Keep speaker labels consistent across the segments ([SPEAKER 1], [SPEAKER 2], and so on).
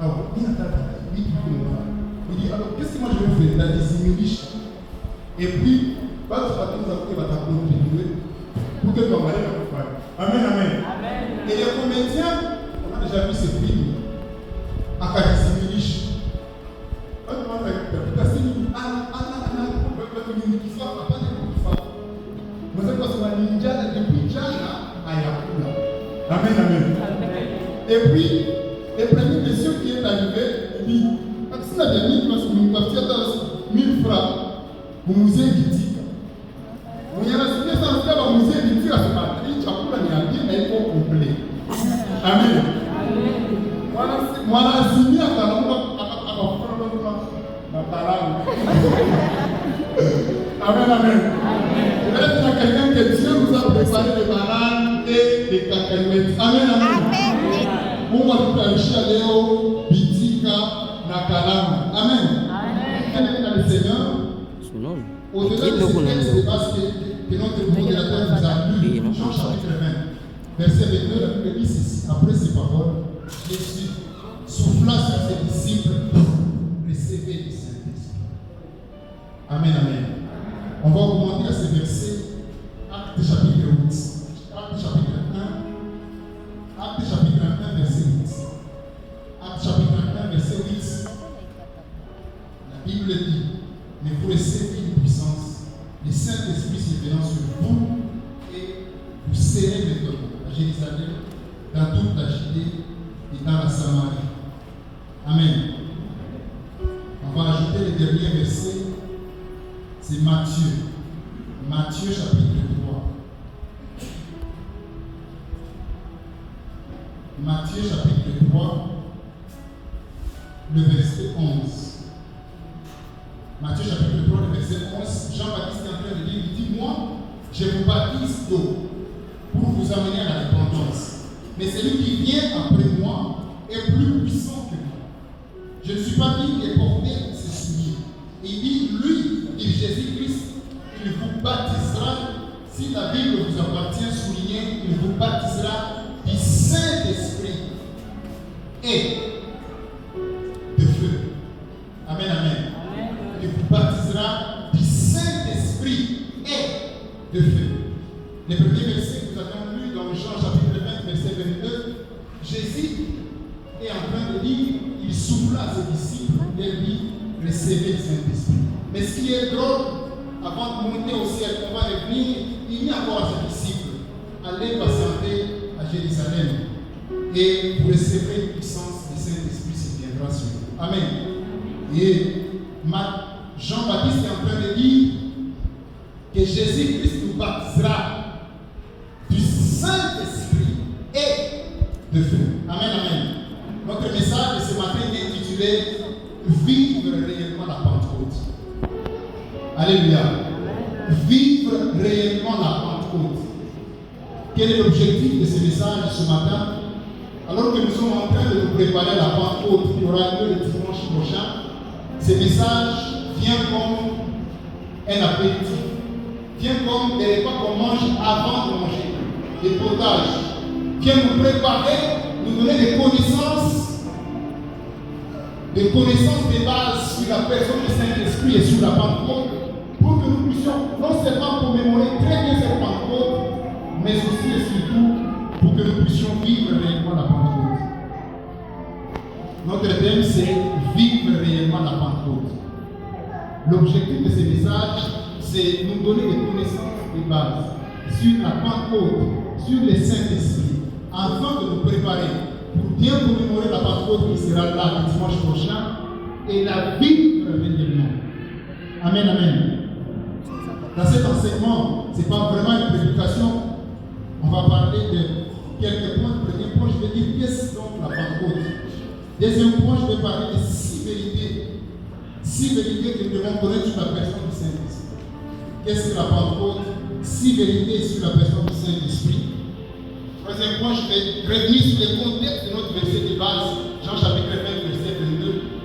[SPEAKER 1] Ah oui, il dit, alors qu'est-ce que moi je vais faire? Il a dit 10 000 riches. Et puis, va te faire tout ça pour contribuer pour que ton mari t'accompagne. Amen, amen. Et les comédiens, on a déjà vu ce film, à 10 000 riches. Amen, amen. Et puis, le premier monsieur qui est arrivé, il dit, si la dernière qui va se partir dans 1000 francs, au musée Vitica. On y a la situation au musée Vitica, c'est pas très chakula ni abie, mais il faut complet. Amen. Moi, la zimie à la Amen, amen. Est-ce qu'il y a quelqu'un que Dieu nous a préparé des bananes et des cacahuètes? Amen, amen. Mungu atutayarisha leo bitika na kalamu. Amen. Amen. Le Seigneur. Au-delà de ce texte, parce que notre modérateur nous a lu Jean chapitre 20, verset 22, la Bible dit ceci. Après ces paroles, Jésus souffla sur ses disciples, recevez le Saint-Esprit. Amen, amen. On va augmenter à ce verset, Acte chapitre 8. Acte chapitre 1. Acte chapitre 1, verset 8. Acte chapitre 1, verset 8. La Bible dit, mais vous recevez une puissance, le Saint-Esprit survenant sur vous, et vous serez mes témoins à Jérusalem, dans toute la Judée et dans la Samarie. Amen. On va ajouter le dernier verset, c'est Matthieu. Matthieu chapitre 3. Matthieu chapitre 3, le verset 11. Matthieu chapitre 3, le verset 11. Jean-Baptiste est en train de dire, il dit, moi, je vous baptise d'eau pour vous amener à la repentance. Mais celui qui vient après moi est plus puissant que moi. Je ne suis pas digne de porter ses souliers. Il dit, lui, dit Jésus-Christ, il vous baptisera, si la Bible vous appartient, souligné, il vous baptisera du Saint-Esprit et de feu. Amen, amen. Il vous baptisera du Saint-Esprit et de feu. Le premier verset que nous avons lu dans Jean chapitre 20, verset 22, Jésus est en train de dire, il souffla à ses disciples et lui, recevez le Saint-Esprit. Mais ce qui est drôle, avant de monter au ciel, on va revenir, il y a encore ses disciples. Allez patienter à Jérusalem et vous recevrez une puissance du Saint-Esprit qui viendra sur vous. Amen. Et Jean-Baptiste est en train de dire que Jésus-Christ nous baptisera du Saint-Esprit et de feu. Amen, amen. Notre message de ce matin est intitulé Vivre réellement la Pentecôte. Alléluia. Vivre réellement la Pentecôte. Quel est l'objectif de ce message ce matin? Alors que nous sommes en train de nous préparer à la Pentecôte qui aura lieu le dimanche prochain, ce message vient comme un appétit, vient comme des repas qu'on mange avant de manger, des potages, vient nous préparer, nous donner des connaissances de base sur la personne du Saint-Esprit et sur la Pentecôte, pour que nous puissions non seulement commémorer très bien cette Pentecôte, mais aussi et surtout pour que nous puissions vivre réellement la Pentecôte. Notre thème, c'est vivre réellement la Pentecôte. L'objectif de ce message, c'est nous donner des connaissances de base sur la Pentecôte, sur le Saint-Esprit, afin de nous préparer pour bien commémorer la Pentecôte qui sera là le dimanche prochain et la vivre réellement. Amen, amen. Dans cet enseignement, ce n'est pas vraiment une prédication. On va parler de quelques points. Premier point, je vais dire qu'est-ce donc la Pentecôte. Deuxième point, je vais parler de 6 vérités. 6 vérités que nous devons connaître sur la personne du Saint-Esprit. Qu'est-ce que la Pentecôte? 6 vérités sur la personne du Saint-Esprit. Troisième point, je vais revenir sur le contexte de notre verset de base, Jean chapitre 20, verset 22.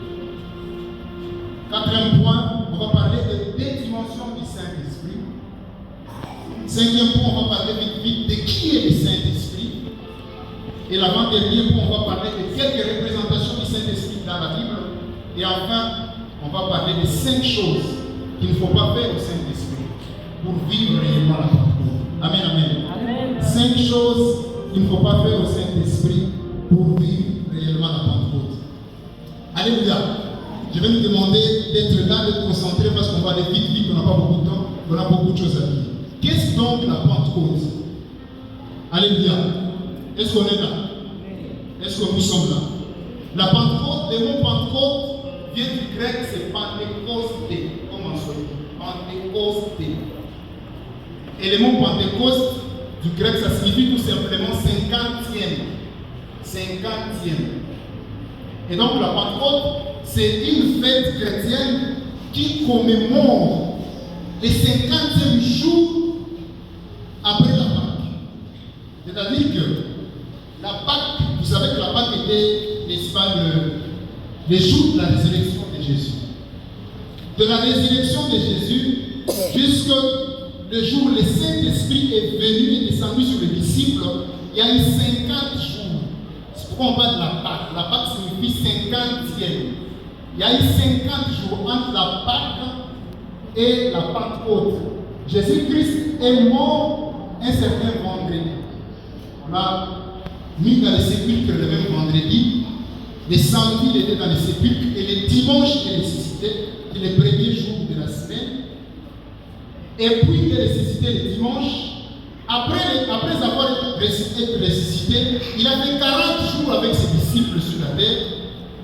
[SPEAKER 1] Quatrième point, on va parler de 2 dimensions du Saint-Esprit. Cinquième point, on va parler vite de qui est le Saint-Esprit. Et l'avant-dernier point, on va parler de quelques représentations du Saint-Esprit Et enfin, on va parler de 5 choses qu'il ne faut pas faire au Saint-Esprit pour vivre réellement la Pentecôte. Amen, amen. 5 choses qu'il ne faut pas faire au Saint-Esprit pour vivre réellement la Pentecôte. Alléluia. Je vais nous demander d'être là, d'être concentrés parce qu'on va aller vite, on n'a pas beaucoup de temps, on a beaucoup de choses à dire. Qu'est-ce donc la Pentecôte? Alléluia. Est-ce qu'on est là? Est-ce que nous sommes là? La Pentecôte, le mot Pentecôte vient du grec, c'est Pentecosté. Comment ça dit? Pentecosté. Et le mot Pentecôte, du grec, ça signifie tout simplement 50e. 50e. Et donc la Pentecôte, c'est une fête chrétienne qui commémore les 50e jours après la Pâque. C'est-à-dire que la Pâque, vous savez que la Pâque était, n'est-ce pas, le jour de la résurrection de Jésus. De la résurrection de Jésus jusqu'au le jour où le Saint-Esprit est venu et descendu sur les disciples, il y a eu 50 jours. C'est pourquoi on parle de la Pâque. La Pâque signifie 50e. Il y a eu 50 jours entre la Pâque et la Pentecôte. Jésus-Christ est mort un certain vendredi. On a mis dans les sépulcres le même vendredi. Les samedis, il était dans les sépulcres. Et le dimanche, il est ressuscité. C'est le premier jour de la semaine. Et puis, il est ressuscité le dimanche. Après avoir été ressuscité, il a fait 40 jours avec ses disciples sur la terre.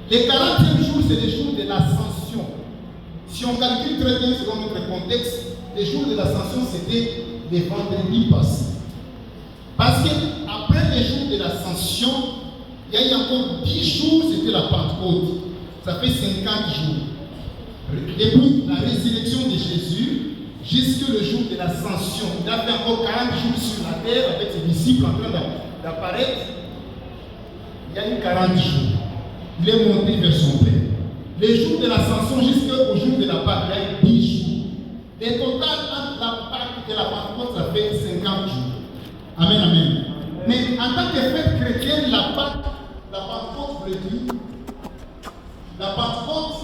[SPEAKER 1] Les 40e jours, c'est les jours de l'ascension. Si on calcule très bien selon notre contexte, les jours de l'ascension, c'était les vendredis passés. Parce qu'après les jours de l'ascension, il y a eu encore 10 jours, c'était la Pentecôte. Ça fait 50 jours. Depuis la résurrection de Jésus, jusqu'au jour de l'ascension, il a fait encore 40 jours sur la terre avec ses disciples en train d'apparaître. Il y a eu 40 jours. Il est monté vers son Père. Les jours de l'ascension jusqu'au jour de la Pâque, il y a eu 10 jours. Le total entre la Pâque et la Pentecôte, ça fait 50 jours. Amen, amen. Mais en tant que fête chrétienne, la Pentecôte veut dire, la Pentecôte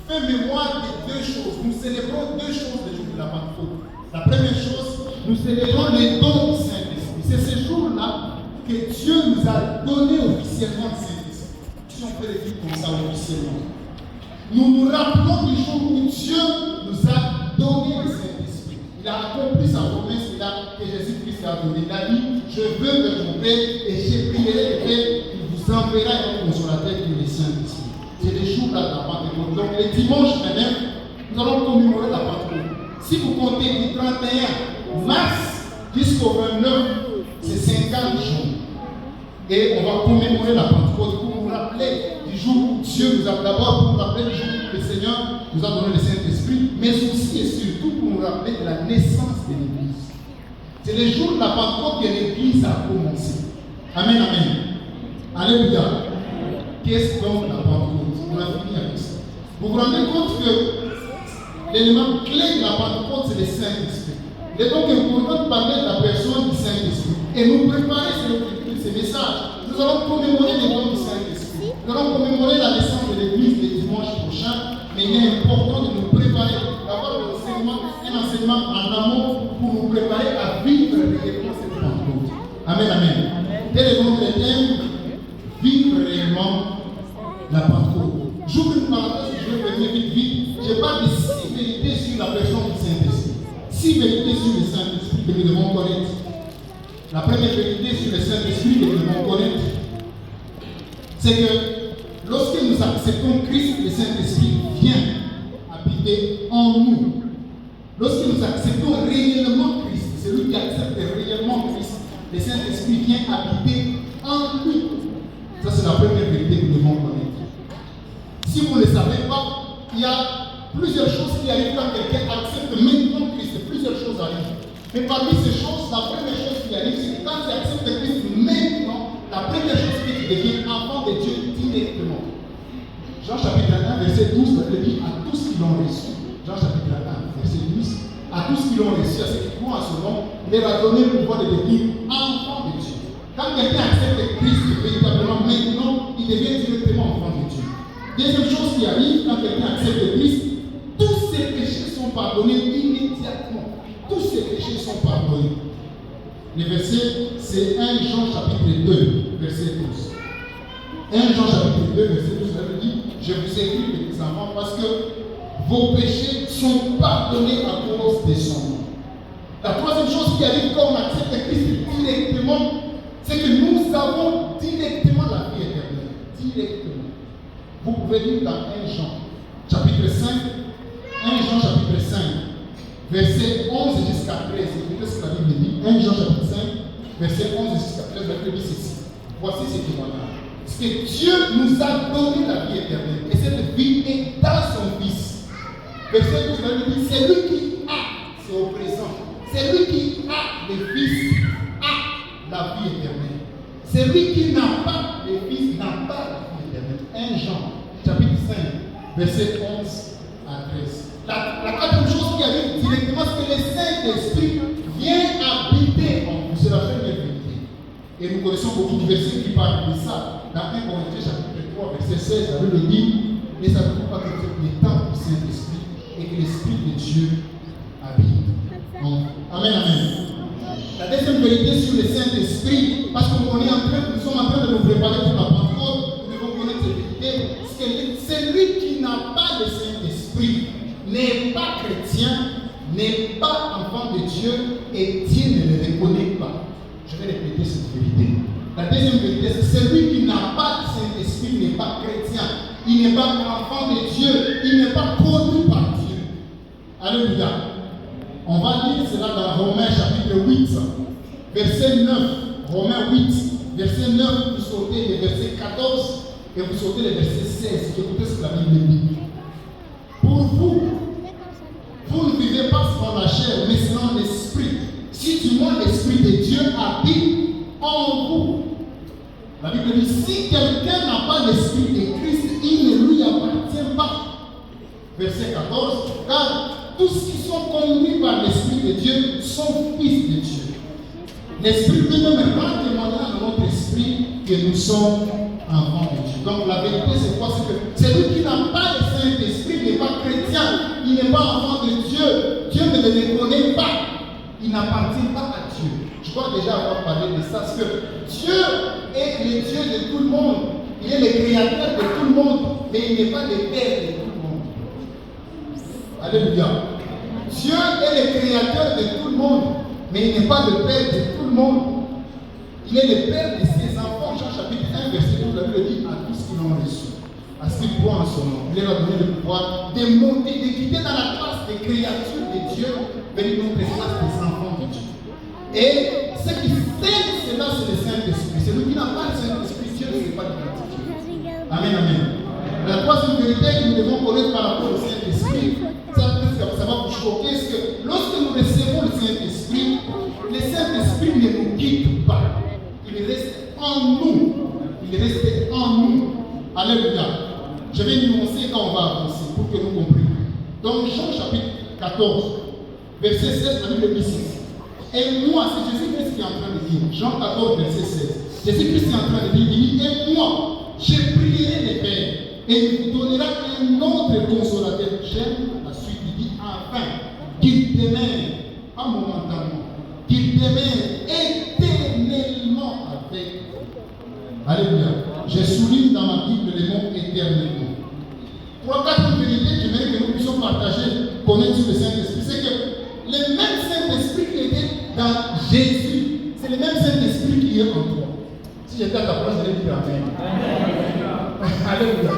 [SPEAKER 1] fait mémoire de 2 choses. Nous célébrons 2 choses le jour de la Pentecôte. La première chose, nous célébrons les dons du Saint-Esprit. C'est ce jour-là que Dieu nous a donné officiellement le Saint-Esprit. Si on peut le dire comme ça officiellement. Nous nous rappelons du jour où Dieu nous a donné le Saint-Esprit. Il a accompli sa promesse que Jésus-Christ a donnée. Il a dit, je veux vers mon Père et je prierai le Père, il vous enverra un consolateur qui est le Saint-Esprit. C'est les jours là de la Pentecôte. Donc le dimanche même, nous allons commémorer la Pentecôte. Si vous comptez du 31 mars jusqu'au 29, c'est 50 jours. Et on va commémorer la Pentecôte pour nous rappeler du jour où Dieu nous a d'abord, pour nous rappeler du jour où le Seigneur nous a donné le Saint-Esprit, mais aussi et surtout pour nous rappeler de la naissance de l'Église. C'est le jour de la Pentecôte que l'Église a commencé. Amen, amen. Alléluia. Qu'est-ce donc la Pentecôte? On a fini avec ça. Vous vous rendez compte que l'élément clé de la Pentecôte, c'est le Saint-Esprit. Il est donc important de parler de la personne du Saint-Esprit. Et nous préparer ces messages. Nous allons commémorer les dons du Saint-Esprit. Nous allons commémorer la naissance de l'Église le dimanche prochain. Mais il est important de nous préparer, d'avoir un enseignement en amont pour nous préparer à vivre réellement cette Pentecôte. Amen, amen. Tel est donc le thème, vivre réellement la Pentecôte. J'ouvre une parenthèse, je vais venir vite. Je parle de 6 vérités sur la personne du Saint-Esprit. 6 vérités sur le Saint-Esprit que nous devons connaître. La première vérité sur le Saint-Esprit que nous devons connaître, c'est que lorsque nous acceptons Christ, le Saint-Esprit vient habiter en nous. Lorsque nous acceptons réellement Christ, celui qui accepte réellement Christ, le Saint-Esprit vient habiter en lui. Ça, c'est la première vérité que nous devons connaître. Si vous ne le savez pas, il y a plusieurs choses qui arrivent quand quelqu'un accepte maintenant Christ. Plusieurs choses arrivent. Mais parmi ces choses, la première chose qui arrive, c'est que quand tu acceptes Christ maintenant, la première chose c'est que tu deviens enfant de Dieu directement. Jean chapitre 1, verset 12, ça te dit à tous qui l'ont reçu. Jean chapitre 1, verset 12, à tous qui l'ont reçu, à ceux qui croient en son nom, il leur a donné le pouvoir de devenir enfant de Dieu. Quand quelqu'un accepte Christ véritablement maintenant, il devient directement enfant de Dieu. Deuxième chose qui arrive quand quelqu'un accepte Christ, tous ses péchés sont pardonnés immédiatement. Tous ses péchés sont pardonnés. Le verset, c'est 1 Jean chapitre 2, verset 12. 1 Jean chapitre 2, verset 12, ça veut dire, je vous écris, les petits enfants, parce que vos péchés sont pardonnés à cause de son nom. La troisième chose qui arrive quand on accepte Christ directement, c'est que nous avons directement la vie éternelle. Directement. Vous pouvez lire dans 1 Jean, chapitre 5, 1 Jean chapitre 5, verset 11 jusqu'à 13. Écoutez ce que la Bible dit. 1 Jean chapitre 5, verset 11 jusqu'à 13, la Bible dit ceci. Voici ce témoignage. Parce que Dieu nous a donné la vie éternelle. Et cette vie est dans son Fils. Verset 12, la Bible dit, c'est lui qui a, c'est au présent, c'est lui qui a le Fils, a la vie éternelle. C'est lui qui n'a pas le Fils, n'a pas la vie éternelle. 1 Jean, chapitre 5, verset 11 à 13. La quatrième chose qui arrive directement, c'est que le Saint-Esprit vient habiter en vous. C'est la première vérité. Et nous connaissons beaucoup de versets qui parlent de ça. Dans 1 Corinthiens, chapitre 3, verset 16, la Bible dit, ne savez-vous pas que vous êtes le temple du Saint-Esprit et que l'Esprit de Dieu habite en vous. Amen, amen. La deuxième vérité sur le Saint-Esprit, parce que nous sommes en train de nous préparer pour la Pentecôte, nous devons connaître cette vérité, c'est que celui qui n'a pas le Saint-Esprit n'est pas chrétien, n'est pas enfant de Dieu, et Dieu ne le reconnaît pas. Je vais répéter cette vérité. La deuxième vérité, c'est celui qui n'a pas le Saint-Esprit n'est pas chrétien, il n'est pas enfant de Dieu, il n'est pas connu par Dieu. Alléluia. On va lire cela dans Romains chapitre 8, verset 9. Romains 8, verset 9, vous sautez le verset 14 et vous sautez le verset 16. Écoutez ce que la Bible dit. Pour vous, vous ne vivez pas selon la chair, mais selon l'esprit. Si du moins l'esprit de Dieu habite en vous. La Bible dit, si quelqu'un n'a pas l'esprit de Christ, il ne lui appartient pas. Verset 14, car tous qui sont conduits par l'Esprit de Dieu sont fils de Dieu. L'Esprit lui-même rend témoignage à notre esprit que nous sommes enfants de Dieu. Donc la vérité c'est quoi? C'est que celui qui n'a pas le Saint-Esprit n'est pas chrétien, il n'est pas enfant de Dieu. Dieu ne le connaît pas, il n'appartient pas à Dieu. Je crois déjà avoir parlé de ça, parce que Dieu est le Dieu de tout le monde. Il est le créateur de tout le monde, mais il n'est pas le Père de tout le monde. Alléluia. Dieu est le créateur de tout le monde, mais il n'est pas le Père de tout le monde. Il est le Père de ses enfants. Jean chapitre 1, verset 12, la Bible dit à tous qui l'ont reçu, à ceux qui croient en son nom, il leur a donné le pouvoir de monter, de quitter dans la classe des créatures de Dieu, venir dans la classe des enfants de Dieu. Et ce qui fait cela, c'est le Saint-Esprit. Celui qui n'a pas le Saint-Esprit, Dieu ne sait pas l'identifier. Amen, amen. La troisième vérité que nous devons connaître par rapport au Saint-Esprit, ça va vous choquer, c'est que lorsque nous recevons le Saint-Esprit ne nous quitte pas. Il reste en nous. Il reste en nous. Alléluia. Je vais nuancer quand on va avancer pour que nous comprenions. Donc Jean chapitre 14, verset 16, la Bible dit ceci. Et moi, c'est Jésus-Christ qui est en train de dire, Jean 14, verset 16. Jésus-Christ est en train de dire, il dit, et moi, je prierai le Père, et il vous donnera un autre consolateur. J'aime la suite, il dit, enfin, qu'il demeure, pas momentanément, qu'il demeure éternellement avec vous. Alléluia. Je souligne dans ma Bible le mot éternellement. 3-4 vérités, j'aimerais que nous puissions partager, connaître sur le Saint-Esprit. C'est que le même Saint-Esprit qui était dans Jésus, c'est le même Saint-Esprit qui est en toi. Si j'étais à ta place, je vais dire Amen. Alléluia.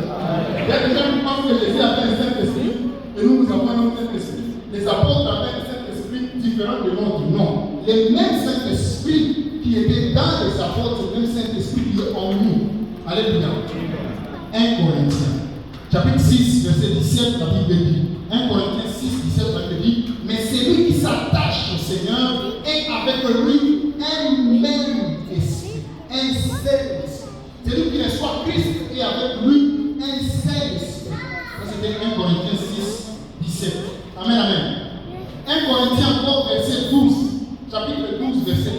[SPEAKER 1] Il y a des gens qui pensent que Jésus avait un Saint-Esprit et nous avons un Saint-Esprit. Les apôtres avaient un Saint-Esprit différent de l'autre. Non. Le même Saint-Esprit qui était dans les apôtres, le même Saint-Esprit qui est en nous. Alléluia. 1 Corinthiens, chapitre 6, verset 17, la Bible dit. 1 Corinthiens 6, 17, la Bible dit. Mais celui qui s'attache au Seigneur est avec lui un même esprit, un seul esprit. Celui qui reçoit Christ est avec lui un seul esprit. Ça c'était 1 Corinthiens 6, 17. Amen, amen. 1 Corinthiens encore, verset 12, chapitre 12, verset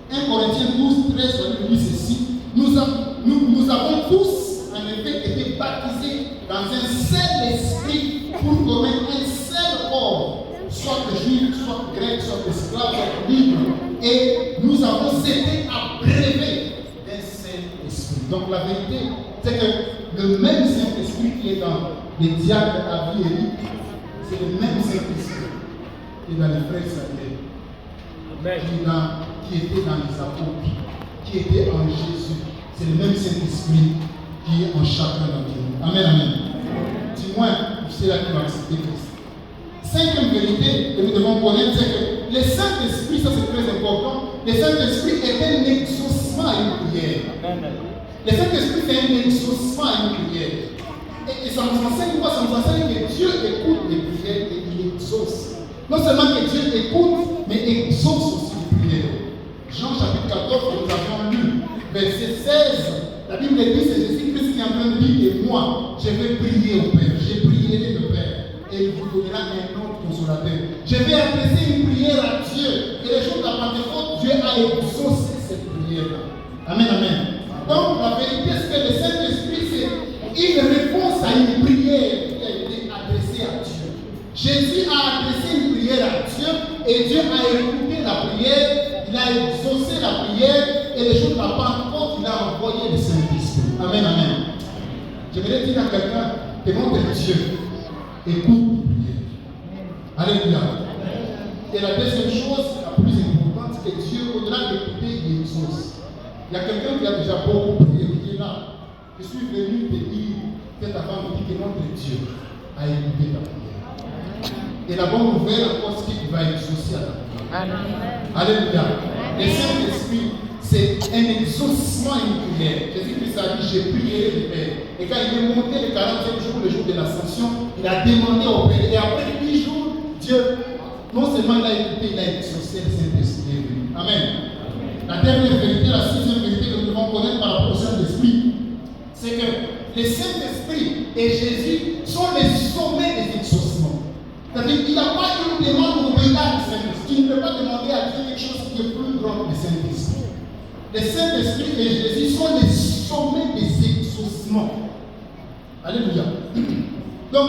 [SPEAKER 1] 13. 1 Corinthiens 12, 13, la Bible dit ceci. Nous avons tous, en effet, été baptisés dans un seul esprit pour commettre un seul corps, soit juif, soit grec, soit esclave, soit libre. Et nous avons été abreuvés d'un Saint-Esprit. Donc la vérité, c'est que le même Saint-Esprit qui est dans les diacres Abi et Élie, c'est le même Saint-Esprit qui est dans les frères Samuel, qui était dans les apôtres, qui était en Jésus. C'est le même Saint-Esprit qui est en chacun d'entre nous. Amen, amen. Dis-moi, c'est là qui va accepter Christ. Cinquième vérité que nous devons connaître, c'est que le Saint-Esprit, ça c'est très important, le Saint-Esprit est un exaucement à une prière. Le Saint-Esprit est un exaucement à une prière. Et ça nous enseigne quoi? Ça nous enseigne que Dieu écoute les prières et il exauce. Non seulement que Dieu écoute, mais exauce aussi les prières. Jean chapitre 14, que nous avons lu, verset 16, la Bible dit, c'est Jésus-Christ qui est en train de dire, et moi, je vais prier au Père, je prierai le Père. Et il vous donnera un autre consolateur. Je vais adresser une prière à Dieu. Et le jour de la Pentecôte, Dieu a exaucé cette prière-là. Amen, amen. Donc la vérité, c'est que le Saint-Esprit, c'est une réponse à une prière qui a été adressée à Dieu. Jésus a adressé une prière à Dieu et Dieu a écouté la prière, il a exaucé la prière et le jour de la Pentecôte, il a envoyé le Saint-Esprit. Amen, amen. J'aimerais dire à quelqu'un que notre Dieu écoute les prières. Alléluia. Et la deuxième chose, la plus importante, c'est que Dieu, au-delà d'écouter, il exauce. Il y a quelqu'un qui a déjà beaucoup prié, qui est là. Je suis venu te dire, cette avant me dit que notre Dieu a écouté ta prière. Et la bonne nouvelle, encore, c'est qu'il va exaucer à ta prière. Alléluia. Le Saint-Esprit, c'est un exaucement à une prière. Jésus-Christ a dit, j'ai prié le Père. Et quand il est monté le 40e jour, le jour de l'ascension, il a demandé au Père. Et après 8 jours, Dieu, non seulement il a écouté, il a exaucé, le Saint-Esprit est venu. Amen. La dernière vérité, la sixième vérité que nous devons connaître par rapport au Saint-Esprit, c'est que le Saint-Esprit et Jésus sont les sommets des exaucements. C'est-à-dire qu'il n'y a pas une demande au-delà du Saint-Esprit. Tu ne peux pas demander à Dieu quelque chose qui est plus grand que le Saint-Esprit. Le Saint-Esprit et Jésus sont les sommets des exaucements. Alléluia. Donc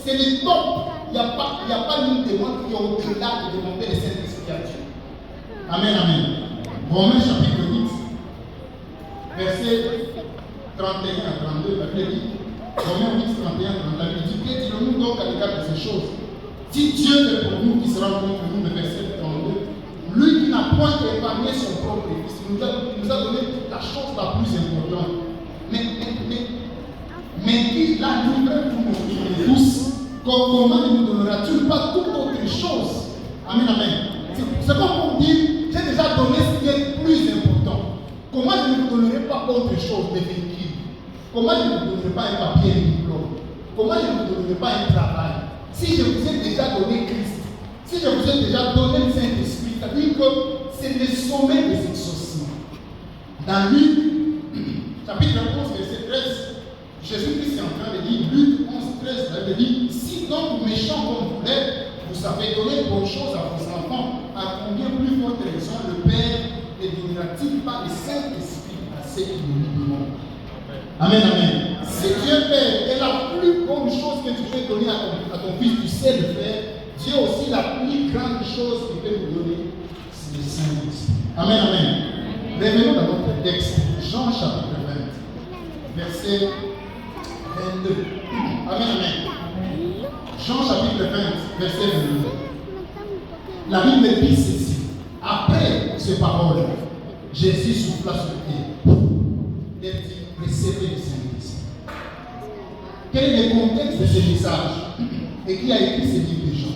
[SPEAKER 1] c'est le top. Il n'y a pas une demande qui est au-delà de demander le Saint-Esprit à Dieu. Amen, amen. Romains chapitre 8, verset 31 à 32, la Bible dit, Romains 8, 31 à 32, la Bible dit, que dirons-nous donc à l'égard de ces choses? Si Dieu est pour nous, qui sera contre nous, le verset 32, lui qui n'a point épargné son propre Fils, il nous a donné la chose la plus importante, mais qui l'a livré pour nous tous, comment ne nous donnera-t-il pas toute autre chose? Amen, amen. C'est comme pour dire, j'ai déjà donné ce qui est plus important. Comment je ne vous donnerai pas autre chose, des véhicules? Comment je ne vous donnerai pas un papier, un diplôme? Comment je ne vous donnerai pas un travail? Si je vous ai déjà donné Christ, si je vous ai déjà donné le Saint-Esprit, c'est-à-dire que c'est le sommet des exaucements. Dans Luc, chapitre 11, verset 13, Jésus-Christ est en train de dire, Luc 11, 13, il dit, si donc méchant comme vous l'êtes, vous savez donner bonnes choses à vos enfants, à combien plus votre raison le Père ne donnera-t-il pas le Saint-Esprit à ceux qui le demandent? Amen, amen. Si Dieu Père est la plus bonne chose que tu peux donner à ton fils, tu sais le faire, Dieu aussi la plus grande chose qu'il peut nous donner, c'est le Saint-Esprit. Amen, amen. Revenons dans notre texte, Jean chapitre 20, verset 22. Amen, amen. Jean chapitre 20, verset 22. La Bible dit ceci. Après ces paroles, Jésus souffla sur terre. Il dit, recevez le Saint-Esprit. Quel est le contexte de ce message? Et qui a écrit ce livre de Jean?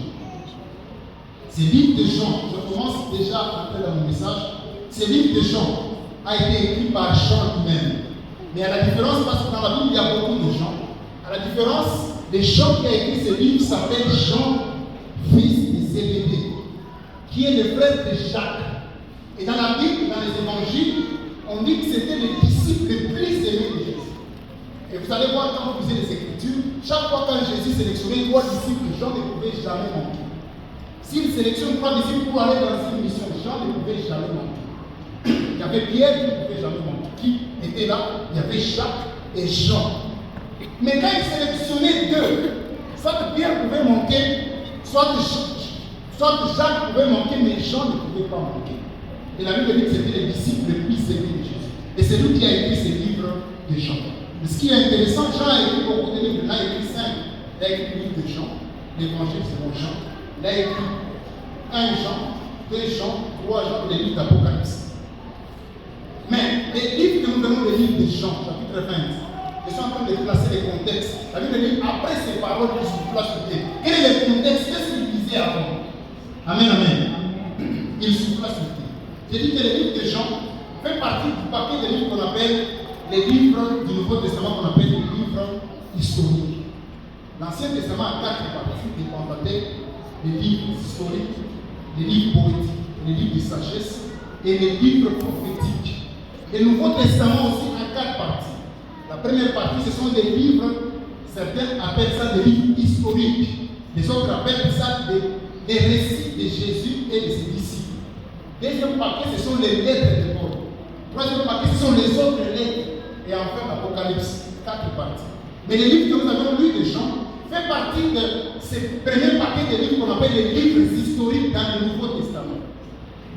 [SPEAKER 1] Ce livre de Jean, je commence déjà à entrer dans mon message. Ce livre de Jean a été écrit par Jean lui-même. Mais à la différence, parce que dans la Bible, il y a beaucoup de Jean. À la différence, le Jean qui a écrit ce livre s'appelle Jean, fils de Zébédée, qui est le frère de Jacques. Et dans la Bible, dans les évangiles, on dit que c'était le disciple le plus aimé de Jésus. Et vous allez voir quand vous lisez les Écritures, chaque fois quand Jésus sélectionnait 3 disciples, Jean ne pouvait jamais manquer. S'il sélectionne 3 disciples pour aller dans une mission, Jean ne pouvait jamais manquer. Il y avait Pierre qui ne pouvait jamais manquer. Qui était là? Il y avait Jacques et Jean. Mais quand il sélectionnait deux, soit Pierre pouvait manquer, soit Jacques pouvait manquer, mais Jean ne pouvait pas manquer. Et la Bible dit que c'était les disciples les plus aimés de Jésus. Et c'est lui qui a écrit ces livres de Jean. Mais ce qui est intéressant, Jean a écrit beaucoup de livres. Il a écrit 5. Il a écrit le livre de Jean, l'évangile selon Jean. Il a écrit 1 Jean, 2 Jean, 3 Jean et les livres d'Apocalypse. Mais les livres que nous venons des livres de Jean, chapitre 20, je suis en train de placer les contextes. La Bible dit après ces paroles, il souffla sur terre. Quel est le contexte? Qu'est-ce qu'il disait avant? Amen, amen. Il souffla sur terre. J'ai dit que les livres de Jean fait partie du paquet des livres qu'on appelle les livres du Nouveau Testament, qu'on appelle les livres historiques. L'Ancien Testament a 4 parties des Pentateuque, les livres historiques, les livres poétiques, les livres de sagesse et les livres prophétiques. Le Nouveau Testament aussi a 4 parties. La première partie, ce sont des livres, certains appellent ça des livres historiques, les autres appellent ça des récits de Jésus et de ses disciples. Deuxième partie, ce sont les lettres de Paul. Troisième partie, ce sont les autres lettres. Et enfin, l'Apocalypse, 4 parties. Mais les livres que nous avons lus de Jean fait partie de ce premier paquet de livres qu'on appelle les livres historiques dans le Nouveau Testament.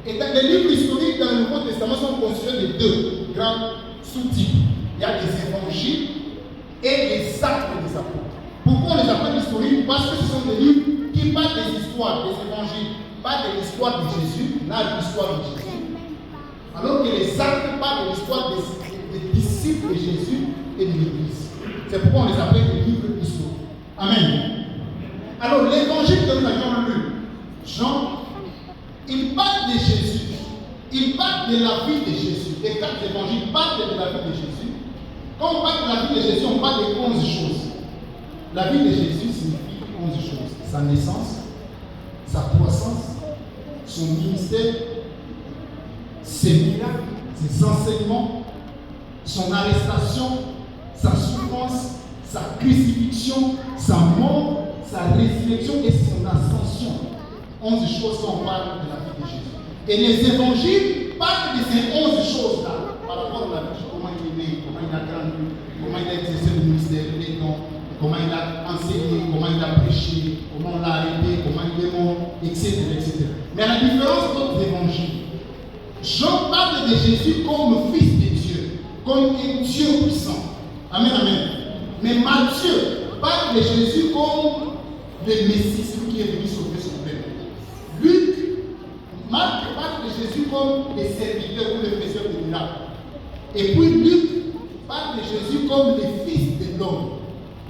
[SPEAKER 1] Et dans les livres historiques dans le Nouveau Testament sont constitués de 2 grands sous-types. Il y a des évangiles et les actes des apôtres. Pourquoi on les appelle historiques? Parce que ce sont des livres qui parlent des histoires, des évangiles, pas de l'histoire de Jésus, là l'histoire de Jésus. Alors que les actes parlent de l'histoire des disciples de Jésus et de l'Église. C'est pourquoi on les appelle les livres historiques. Amen. Alors l'évangile que nous avions lu, Jean, il parle de Jésus. Il parle de la vie de Jésus. Les 4 évangiles parlent de la vie de Jésus. Quand on parle de la vie de Jésus, on parle de 11 choses. La vie de Jésus signifie 11 choses. Sa naissance, sa croissance, son ministère, ses miracles, ses enseignements, son arrestation, sa souffrance, sa crucifixion, sa mort, sa résurrection et son ascension. 11 choses quand on parle de la vie de Jésus. Et les évangiles parlent de ces 11 choses-là par rapport à la vie, comment il est né, comment il a grandi, comment il a exercé le ministère, les dons, comment il a enseigné, comment il a prêché, comment on l'a arrêté, comment il est mort, etc., etc. Mais à la différence d'autres évangiles, Jean parle de Jésus comme fils de Dieu, comme un Dieu puissant. Amen, amen. Mais Matthieu parle de Jésus comme le Messie, celui qui est venu sauver son peuple. Marc parle de Jésus comme le serviteur ou le faiseur de miracles. Et puis Luc parle de Jésus comme le fils de l'homme.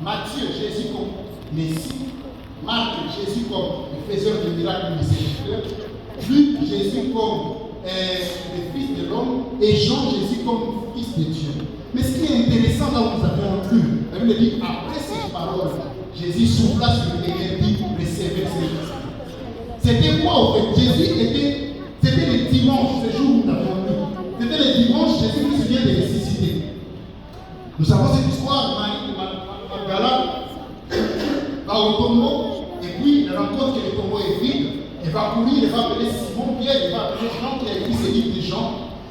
[SPEAKER 1] Matthieu, Jésus comme Messie. Marc, Jésus comme le faiseur de miracles, le serviteur. Luc, Jésus comme le fils de l'homme. Et Jean, Jésus comme fils de Dieu. Mais ce qui est intéressant là où nous avons lu, la Bible dit après ces paroles, Jésus souffla sur les et dit recevez ces choses. C'était quoi en fait? C'était le dimanche, ce jour où nous avons lu. C'était le dimanche, Jésus qui vient de ressusciter. Nous savons cette histoire, Marie de Magdala va au tombeau, et puis elle rencontre que le tombeau est vide. Elle va courir, elle va appeler Simon Pierre, elle va appeler Jean qui a écrit ce livre de Jean.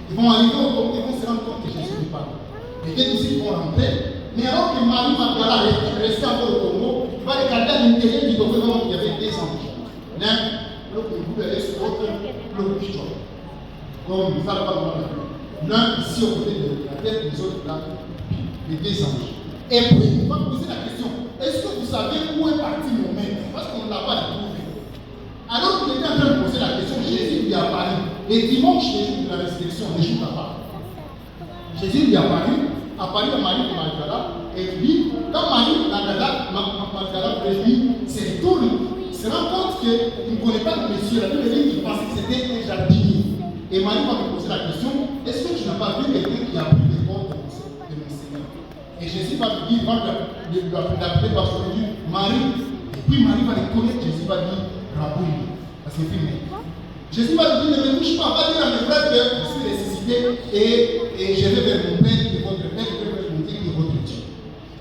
[SPEAKER 1] Ils vont arriver au tombeau, ils vont se rendre compte que Jésus n'est pas là. Les deux disciples vont rentrer. Mais alors que Marie Magdala est restée encore au tombeau, il va regarder à l'intérieur du tombeau, il va voir qu'il y avait 2 anges. L'un, l'autre, il voulait aller sur l'autre, l'autre pigeon. Comme ça, l'un ici au côté de la tête, les autres là, les 2 anges. Et puis, il va poser la question, est-ce que vous savez où est parti mon maître? Parce qu'on ne l'a pas trouvé. Alors qu'il était en train de poser la question, Jésus lui apparaît. Et dimanche, le jour de la résurrection, ne joue pas. Jésus lui apparut à Marie de Magdala, et lui, quand Marie de Magdala lui se retourne, se rend compte qu'il ne connaît pas le monsieur, la Bible dit qu'il pensait que c'était un jardinier. Et Marie va lui poser la question, est-ce que tu n'as pas vu quelqu'un qui a pris les corps de mon Seigneur? Et Jésus va lui dire, va l'appeler par son nom, Marie. Et puis Marie va reconnaître, Jésus va dire, Raboui, parce qu'il est né. Jésus va lui dire, ne me touche pas, va dire à mes frères que je suis ressuscité et je vais vers mon Père, qui est votre Père, je vais vers mon Dieu, qui est votre Dieu.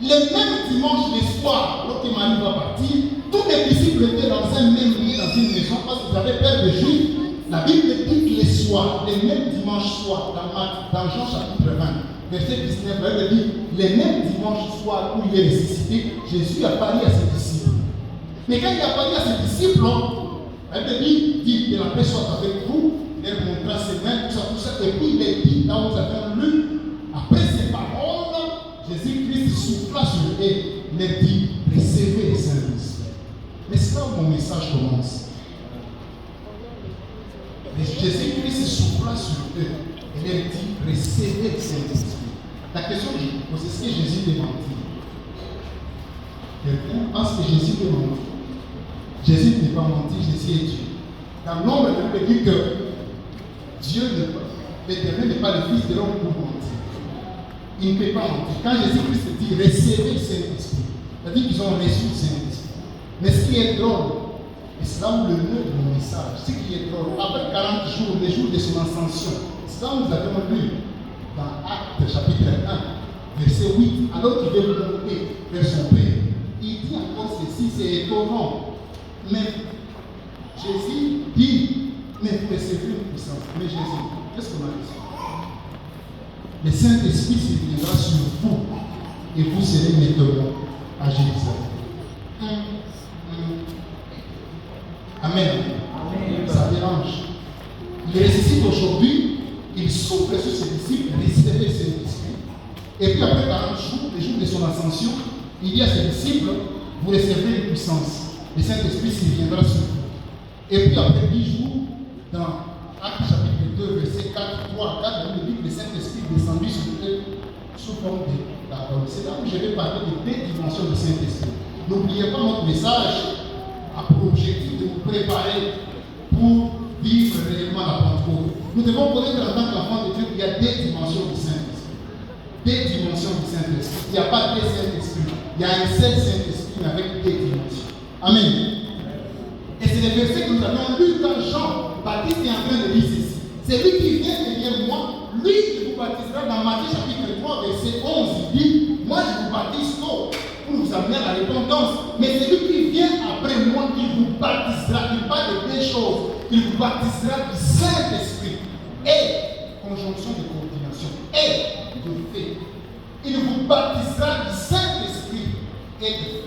[SPEAKER 1] Le même dimanche, le soir, lorsque Marie va partir, tous les disciples étaient dans un même lit, dans une maison, parce qu'ils avaient peur des Juifs. La Bible dit que les soirs, le même dimanche soir, dans Jean chapitre 20, verset 19, la Bible dit, les mêmes dimanches soirs où il est ressuscité, Jésus a parlé à ses disciples. Mais quand il a parlé à ses disciples, la Bible dit que la paix soit avec vous, il leur montra ses mains, tout ça, et puis il est dit, là où nous avons lu, après ces paroles, Jésus-Christ souffla sur eux, il leur dit, recevez le Saint-Esprit. Mais c'est là où mon message commence. Jésus-Christ souffla sur eux, il leur dit, recevez le Saint-Esprit. La question que je vous pose, est-ce que Jésus peut mentir? Quelqu'un pense que Jésus peut mentir. Jésus ne peut pas mentir, Jésus est Dieu. Dans l'ombre, on peut dire que Dieu l'Éternel n'est pas le Fils de l'homme pour mentir. Il ne peut pas mentir. Quand Jésus-Christ dit recevez le Saint-Esprit, c'est-à-dire qu'ils ont reçu le Saint-Esprit. Mais ce qui est drôle, et c'est là où le nœud de mon message, ce qui est drôle, après 40 jours, les jours de son ascension, c'est là où nous avons lu dans Actes chapitre 1, verset 8, alors qu'il veut monter vers son Père. Il dit encore ceci, c'est étonnant. Mais Jésus dit, mais vous recevez une puissance. Mais Jésus, qu'est-ce qu'on a reçu? Le Saint-Esprit se viendra sur vous et vous serez mes témoins à Jérusalem. Amen. Amen. Ça dérange. Il ressuscite aujourd'hui, il souffle sur ses disciples, recevez le Saint-Esprit. Et puis après 40 jours, les jours de son ascension, il dit à ses disciples, vous recevrez une puissance. Le Saint-Esprit s'y viendra sur vous. Et puis après 10 jours, dans Actes chapitre 2, verset 4, 3, 4, on dit que le Saint-Esprit est descendu sur eux sous forme de parole. C'est là où je vais parler de deux dimensions du Saint-Esprit. N'oubliez pas notre message a pour objectif de vous préparer pour vivre réellement la Pentecôte. Nous devons connaître en tant qu'enfant de Dieu qu'il y a deux dimensions du Saint-Esprit. Deux dimensions du Saint-Esprit. Il n'y a pas deux Saint-Esprits. Il y a un seul Saint-Esprit avec deux dimensions. Amen. Et c'est le verset que nous avons lu quand Jean-Baptiste est en train de dire ceci. C'est lui qui vient derrière moi, lui qui vous baptisera dans Matthieu chapitre 3, verset 11. Il dit, moi je vous baptise d'eau pour vous amener à la repentance. Mais c'est lui qui vient après moi qui vous baptisera. Il parle de deux choses. Il vous baptisera du Saint-Esprit et conjonction de coordination et de feu. Il vous baptisera du Saint-Esprit et de feu.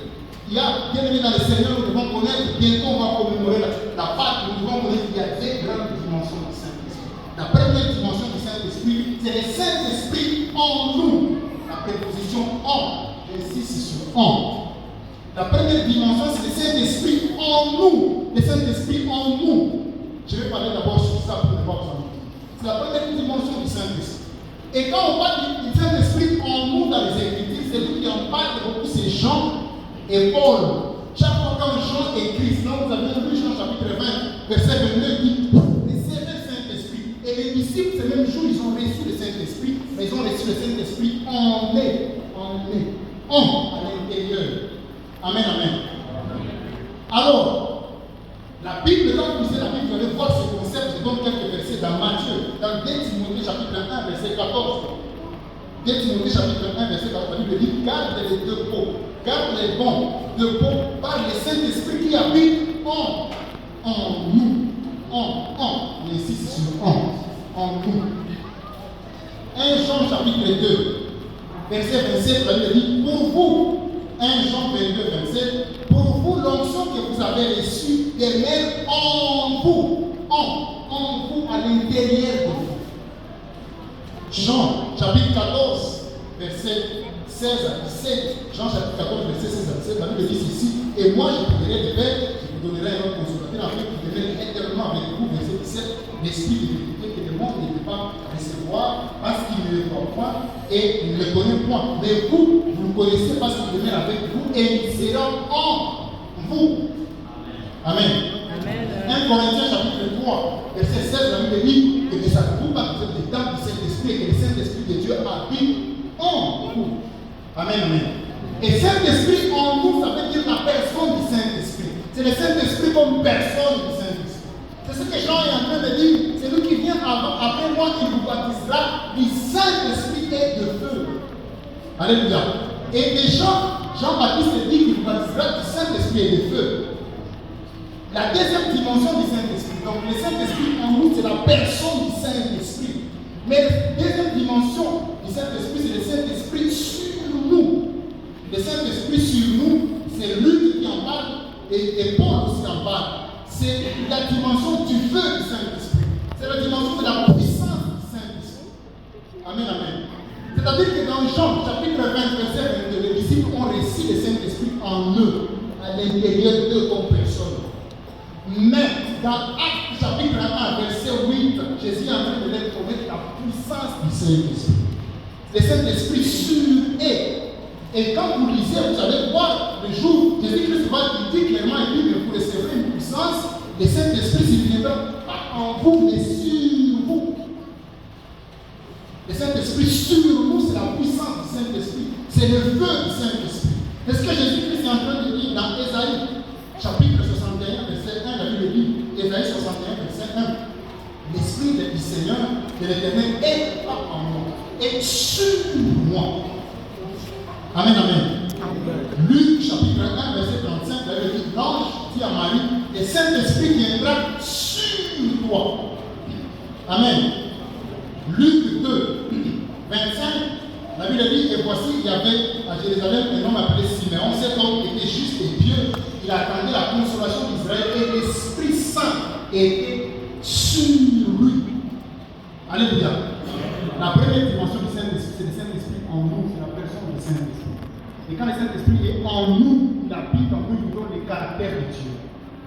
[SPEAKER 1] Il y a, bien aimé dans le Seigneur, nous devons connaître, bientôt on va commémorer la Pâque, nous devons connaître qu'il y a deux grandes dimensions du Saint-Esprit. La première dimension du Saint-Esprit, c'est le Saint-Esprit en nous. La préposition en, j'insiste sur en. La première dimension, c'est le Saint-Esprit en nous. Le Saint-Esprit en nous. Je vais parler d'abord sur ça pour ne pas vous ennuyer. C'est la première dimension du Saint-Esprit. Et quand on parle du Saint-Esprit en nous dans les Écritures, c'est lui qui en parle beaucoup, c'est Jean et Paul. Chaque fois quand Jean écrit, sinon vous avez lu Jean chapitre 20, verset 22, il dit recevez le Saint-Esprit. Et les disciples, ce même jour, ils ont reçu le Saint-Esprit, mais ils ont reçu le Saint-Esprit en à l'intérieur. Amen, amen. Alors, la Bible, quand vous lisez la Bible, vous allez voir ce concept. Je donne quelques versets dans Matthieu, dans 2 Timothée chapitre 1, verset 14. 2 Timothée chapitre 1, verset 14, la Bible dit garde les deux pots. Garde les bons de bon par le Saint-Esprit qui habite en nous. On insiste sur en nous. 1 Jean chapitre 2, verset 27, la Bible dit pour vous, 1 Jean 22, 27, pour vous, l'onction que vous avez reçue demeure en vous, en vous, à l'intérieur de vous. Jean chapitre 14, verset 16 à 17, Jean chapitre 14, verset 16 à 17, la Bible dit ceci, et moi je vous donnerai des pères, je vous donnerai un autre consolateur, afin qu'il demeure éternellement avec vous, verset 17, l'esprit de vérité que le monde ne peut pas recevoir, parce qu'il ne le voit point, et il ne le connaît point. Mais vous, vous le connaissez parce qu'il demeure avec vous, et il sera en vous. Amen. 1 Corinthiens chapitre 3, verset 16, la Bible dit, et ne savez-vous pas que vous êtes des temples du Saint-Esprit, et que le Saint-Esprit de Dieu habite en vous. Amen, amen. Et Saint-Esprit en nous, ça veut dire la personne du Saint-Esprit. C'est le Saint-Esprit comme personne du Saint-Esprit. C'est ce que Jean est en train de dire. C'est lui qui vient après moi qui vous baptisera du Saint-Esprit et de feu. Alléluia. Et déjà, Jean-Baptiste dit qu'il vous baptisera du Saint-Esprit et de feu. La deuxième dimension du Saint-Esprit. Donc le Saint-Esprit en nous, c'est la personne du Saint-Esprit. Mais la deuxième dimension du Saint-Esprit, c'est le Saint-Esprit sur nous. Le Saint-Esprit sur nous, c'est lui qui en parle et Paul aussi en parle. C'est la dimension du feu du Saint-Esprit. C'est la dimension de la puissance du Saint-Esprit. Amen, amen. C'est-à-dire que dans Jean, chapitre 20, verset 22, les disciples ont reçu le Saint-Esprit en eux, à l'intérieur d'eux comme personne. Mais dans Actes chapitre 1, verset 8, Jésus est en train de leur promettre la puissance du Saint-Esprit. Le Saint-Esprit sur eux. Et quand vous lisez, vous allez voir le jour, Jésus-Christ va dire clairement, il dit, mais vous recevrez une puissance, le Saint-Esprit ne viendra pas en vous, mais sur vous. Le Saint-Esprit sur nous, c'est la puissance du Saint-Esprit. C'est le feu du Saint-Esprit. C'est ce que Jésus-Christ est en train de dire dans Ésaïe, chapitre 61, verset 1, la Bible dit, Ésaïe 61, verset 1. L'Esprit du Seigneur, de l'Éternel, est en moi, est sur moi. Amen, amen. Luc chapitre 1, verset 35, la Bible dit, l'ange dit à Marie, le Saint-Esprit viendra sur toi. Amen. Luc 2, 25, la Bible dit, et voici, il y avait à Jérusalem un homme appelé Siméon. Cet homme était juste et pieux. Il attendait la consolation d'Israël et l'Esprit Saint était sur lui. Alléluia. La première dimension du Saint-Esprit, c'est le Saint-Esprit en nous, c'est la personne du Saint-Esprit. Et quand le Saint-Esprit est en nous, il habite en nous, il nous donne le caractère de Dieu.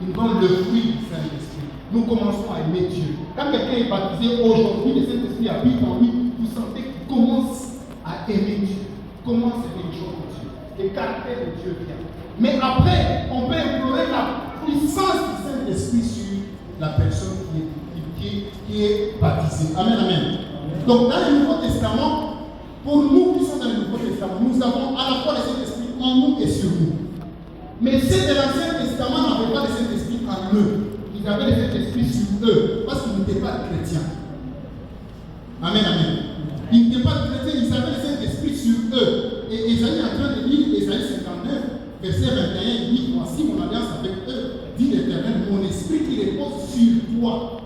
[SPEAKER 1] Il nous donne le fruit du Saint-Esprit. Nous commençons à aimer Dieu. Quand quelqu'un est baptisé aujourd'hui, le Saint-Esprit habite en lui, vous sentez qu'il commence à aimer Dieu, commence à aimer les choses de Dieu. Le caractère de Dieu vient. Mais après, on peut implorer la puissance du Saint-Esprit sur la personne qui est baptisée. Amen, amen. Donc dans le Nouveau Testament, pour nous qui sommes dans le Nouveau Testament, nous avons à la fois le Saint-Esprit en nous et sur nous. Mais ceux de l'Ancien Testament n'avaient pas le Saint-Esprit en eux. Ils avaient le Saint-Esprit sur eux parce qu'ils n'étaient pas chrétiens. Amen, amen. Ils n'étaient pas chrétiens, ils avaient le Saint-Esprit sur eux. Et Ésaïe est en train de lire Ésaïe 59, verset 21, il dit, voici mon alliance avec eux, dit l'Éternel, mon esprit qui repose sur toi.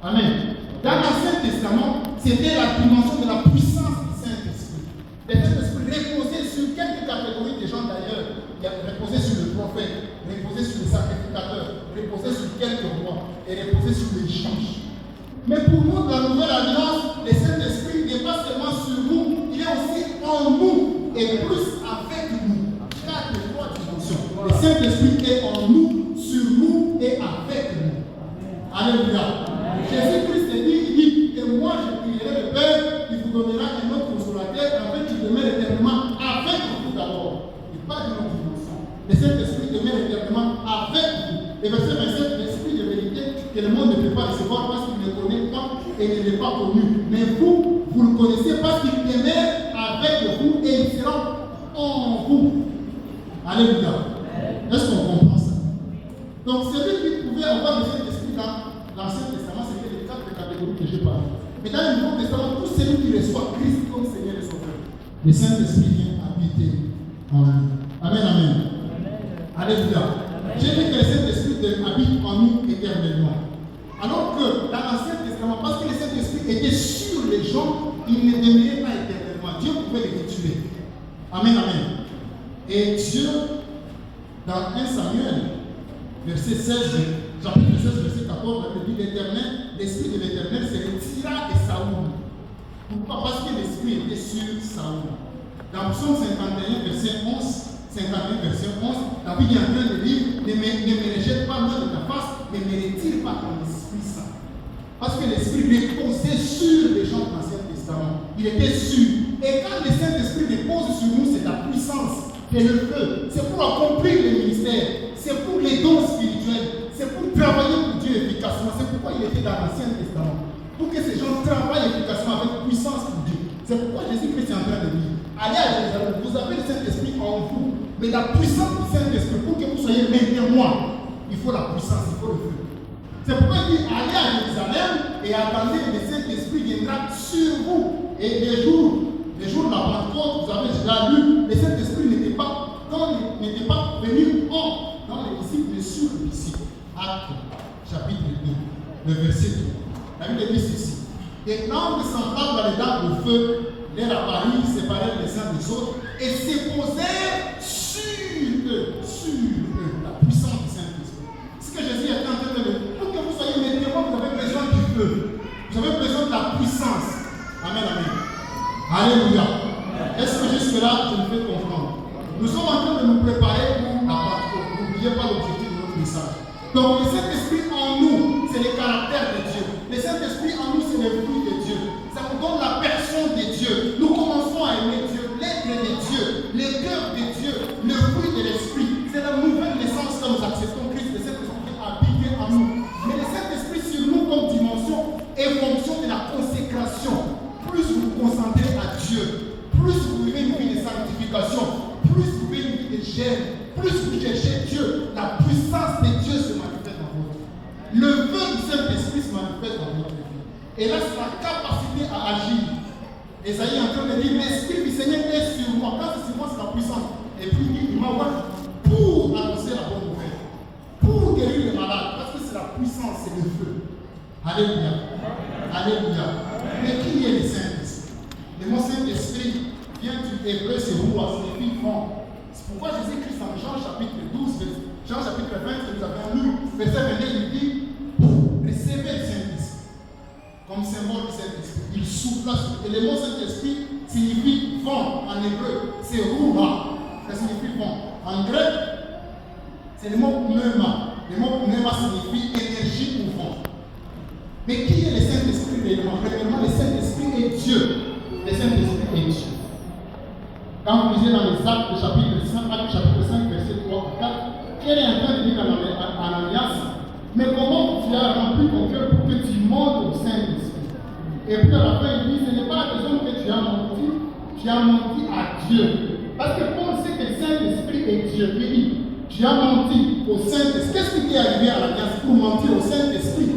[SPEAKER 1] Amen. Dans l'Ancien Testament, c'était la dimension de la puissance du Saint-Esprit. Le Saint-Esprit reposait sur quelques catégories de gens d'ailleurs. Il reposait sur le prophète, reposait sur le sacrificateur, reposait sur quelques rois et reposait sur les juges. Mais pour nous, dans la Nouvelle Alliance, le Saint-Esprit n'est pas seulement sur nous, il est aussi en nous et plus avec nous. Quatre et trois dimensions. Le Saint-Esprit est en nous, sur nous et avec nous. Alléluia. Jésus-Christ dit que moi je prierai le Père, il vous donnera un autre consolateur, afin qu'il demeure éternellement avec vous d'abord. Et pas d'une autre dimension. Le Saint-Esprit demeure éternellement avec vous. Et verset 27, l'Esprit de vérité que le monde ne peut pas recevoir parce qu'il ne connaît pas et ne l'est pas connu. Mais vous, vous le connaissez parce qu'il demeure avec vous et il sera en vous. Alléluia. Est-ce qu'on comprend ça? Donc celui qui pouvait avoir le Saint-Esprit dans l'Ancien Testament, c'était les quatre catégories que j'ai parlé. Mais dans le Nouveau Testament, tout celui qui reçoit Christ comme Seigneur et Sauveur, le Saint-Esprit vient habiter en lui. Amen, amen. Alléluia. J'ai dit que le Saint-Esprit habite en nous éternellement. Alors que dans l'Ancien Testament, parce que le Saint-Esprit était sur les gens, il ne demeurait pas éternellement. Dieu pouvait les tuer. Amen, amen. Et Dieu, dans 1 Samuel, verset 16, chapitre 16, verset 14, il dit l'Éternel, l'Esprit de l'Éternel se retira de Saoul. Pourquoi? Parce que l'Esprit était sur Saoul. Dans Psaume 51, verset 11, 51, verset 11, David est en train de dire, ne me rejette pas loin de ta face, ne me retire pas ton Esprit Saint. Parce que l'Esprit reposait sur les gens de l'Ancien Testament. Il était sûr. Et quand le Saint-Esprit repose sur nous, c'est la puissance, c'est le feu. C'est pour accomplir le ministère. C'est pour les dons spirituels. C'est pour travailler pour Dieu efficacement. C'est pourquoi il était dans l'Ancien Testament. Pour que ces gens travaillent efficacement avec puissance pour Dieu. C'est pourquoi Jésus-Christ est en train de dire, allez à Jérusalem, vous avez le Saint-Esprit en vous. Mais la puissance du Saint-Esprit, pour que vous soyez maintenant moi, il faut la puissance, il faut le feu. C'est pourquoi il dit, allez à Jérusalem et attendez que le Saint-Esprit viendra sur vous. Et les jours de la Pentecôte, vous avez déjà lu, le Saint-Esprit n'était pas venu dans les disciples, mais sur les disciples. Actes, chapitre 2, le verset 3. La Bible dit ceci. Et l'ange semblable dans les dents de feu leur apparut, séparèrent les uns des autres et se posèrent sur eux, la puissance du Saint-Esprit. Ce que Jésus est en train de dire, pour que vous soyez mes témoins, vous avez besoin du feu, vous avez besoin de la puissance. Amen, amen. Alléluia. Est-ce que jusque-là, je me fais comprendre? Nous sommes en train de nous préparer pour la Pentecôte. N'oubliez pas l'objectif de notre message. Donc, le Saint-Esprit en nous, c'est le caractère de Dieu. Le Saint-Esprit en nous, c'est le fruit de Dieu. Ça nous donne la personne de Dieu. Nous commençons à aimer Dieu, l'être de Dieu, le cœur de Dieu, le fruit de l'Esprit. C'est la nouvelle naissance que nous acceptons Christ. Le Saint-Esprit a habité en nous. Mais le Saint-Esprit sur nous comme dimension est fonction de la consécration. Plus vous vous concentrez à Dieu, plus vous vivez une vie de sanctification, plus vous vivez une vie de gêne, plus vous cherchez Dieu, la puissance de Dieu se manifeste dans votre vie. Le feu du Saint-Esprit se manifeste dans votre vie. Et là, c'est la capacité à agir. Esaïe est en train de dire, l'Esprit du Seigneur est sur moi. Quand c'est sur moi, c'est la puissance. Et puis il m'a envoyé pour annoncer la bonne nouvelle, pour guérir les malades, parce que c'est la puissance, c'est le feu. Alléluia. Alléluia. Mais qui est le Saint-Esprit? Le mot Saint-Esprit vient du hébreu, c'est Roua, signifie vent. C'est pourquoi Jésus-Christ en Jean chapitre 12, Jean chapitre 20, que nous avons lu, verset 22, il dit, recevez le Saint-Esprit. Comme symbole du Saint-Esprit. Il souffle sur. Et le mot Saint-Esprit signifie vent en hébreu. C'est Roua. Ça signifie vent. En grec, c'est le mot pneuma. Le mot pneuma signifie énergie ou vent. Mais qui est le Saint-Esprit réellement? Réellement, le Saint-Esprit est Dieu. Le Saint-Esprit est Dieu. Quand vous lisez dans les Actes chapitre 5, verset 3 à 4, elle est en train de dire à Ananias, mais comment tu as rempli ton cœur pour que tu montes au Saint-Esprit? Et puis à la fin, il dit, ce n'est pas à raison que tu as menti à Dieu. Parce que Paul sait que le Saint-Esprit est Dieu. Il dit, tu as menti au Saint-Esprit. Qu'est-ce qui est arrivé à Ananias pour mentir au Saint-Esprit?